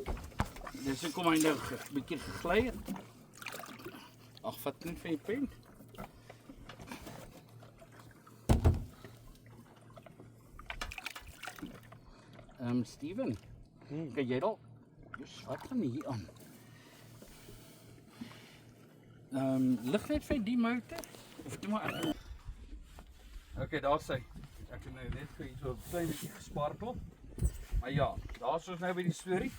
Dis hoekom hy nou bietjie gegly het. Ag, vat net van die pen. Steven. Kyk jy dalk? Dis wat gaan hier aan? Lig net vir die motor of toe maar ek. Okay, daar sê ek het nou net vir so 'n klein bietjie gesparkel. Maar ja, daar's ons nou by die storie.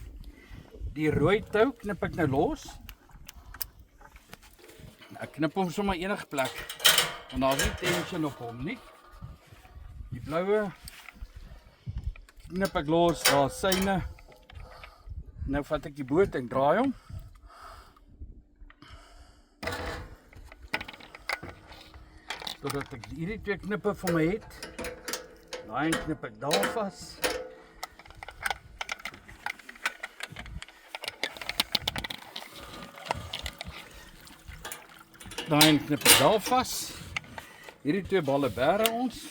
Die rooi tou knip ek nou los. Ek knip hom sommer enige plek. Want daar's nie tension op hom nie. Die bloue knip ek los, daar's syne. Nou vat ek die boot en draai hom. Totdat ek hierdie twee knippe vir my het. Daai knip ek daar vas. Daai knip ek daar vas. Hierdie twee balle bære ons.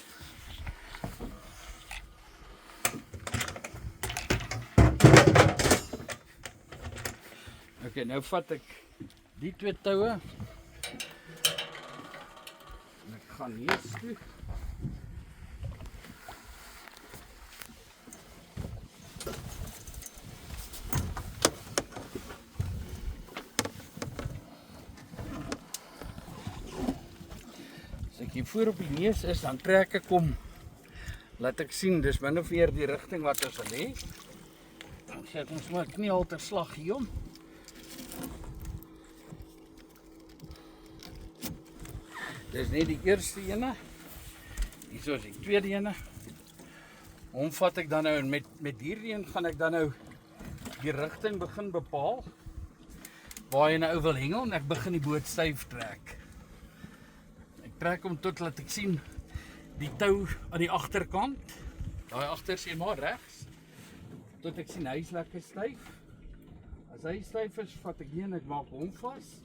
Okay, nou vat ek die twee toue. Gaan hier toe. As ek hier voor op die neus is, dan trek ek hom. Laat ek sien, dis min of meer die rigting wat ons wil hê. Dan sit ons maar kniehalter slag hier om. Dis net die eerste ene. Hier is die tweede ene. Hom vat ek dan nou en met hierdie een gaan ek dan nou die rigting begin bepaal. Waar jy nou wil hengel en ek begin die boot styf trek. Ek trek hom tot laat ek sien die tou aan die agterkant. Daai agter sien maar regs. Tot ek sien hy's lekker styf. As hy styf is, vat ek hier en ek maak hom vas.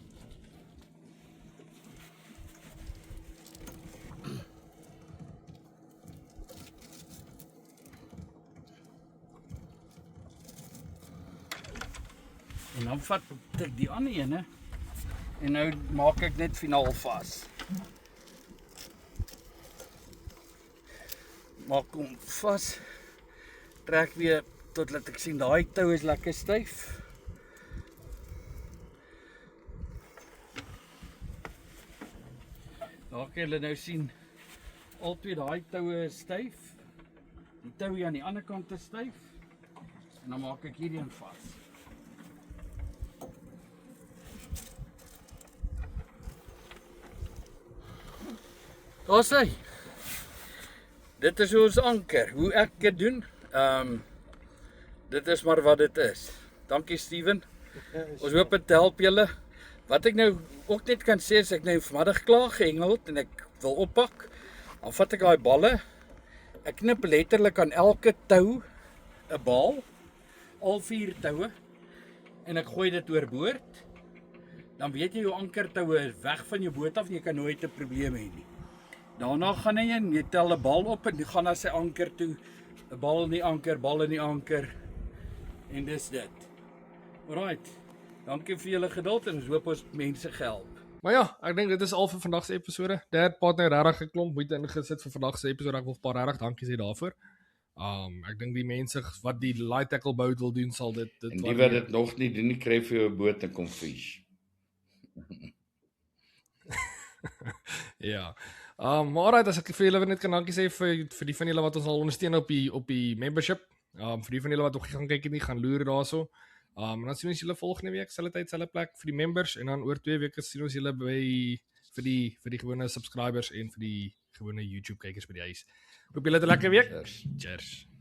En dan vat ek die ander ene en nou maak ek net finaal vas. Maak hom vas. Trek weer tot laat ek sien daai tou is lekker styf. Daar kan julle nou sien al twee daai toue is styf. Die tou hier aan die ander kant is styf. En dan maak ek hierdie een vas. Daar sê. Dit is hoe ons anker, hoe ek dit doen. Dit is maar wat dit is. Dankie Steven. Ons hoop dit help julle. Wat ek nou ook net kan sê is ek nou vanmiddag klaar gehengeld en ek wil oppak. Dan vat ek daai balle. Ek knip letterlik aan elke tou 'n bal, al 4 toue en ek gooi dit oorboord. Dan weet jy jou ankertoue is weg van jou boot af en jy kan nooit 'n probleem hê nie. Daarna gaan hy en jy tel 'n bal op en jy gaan na sy anker toe. 'n Bal in die anker, bal in die anker. En dis dit. Alright. Dankie vir julle geduld en ons hoop ons het mense gehelp. Maar ja, ek dink dit is al vir vandag se episode. Dad het nou regtig geklomp moeite ingesit vir vandag se episode. Ek wil 'n paar regtig dankie sê daarvoor. Ek dink die mense wat die light tackle boat wil doen sal dit En die wat dit nog nie doen nie, kry vir jou 'n boot en kom fish. Ja. Maar alright, as ek vir julle net kan dankie sê vir die van julle wat ons al ondersteun op die membership. Vir die van julle wat nog gaan kyk en nie gaan loer daarso. En dan sien ons julle volgende week, selfde tyd, selfde plek vir die members en dan oor 2 weke sien ons julle by vir die gewone subscribers en vir die gewone YouTube kykers by die huis. Hoop julle het 'n lekker week. Cheers. Cheers.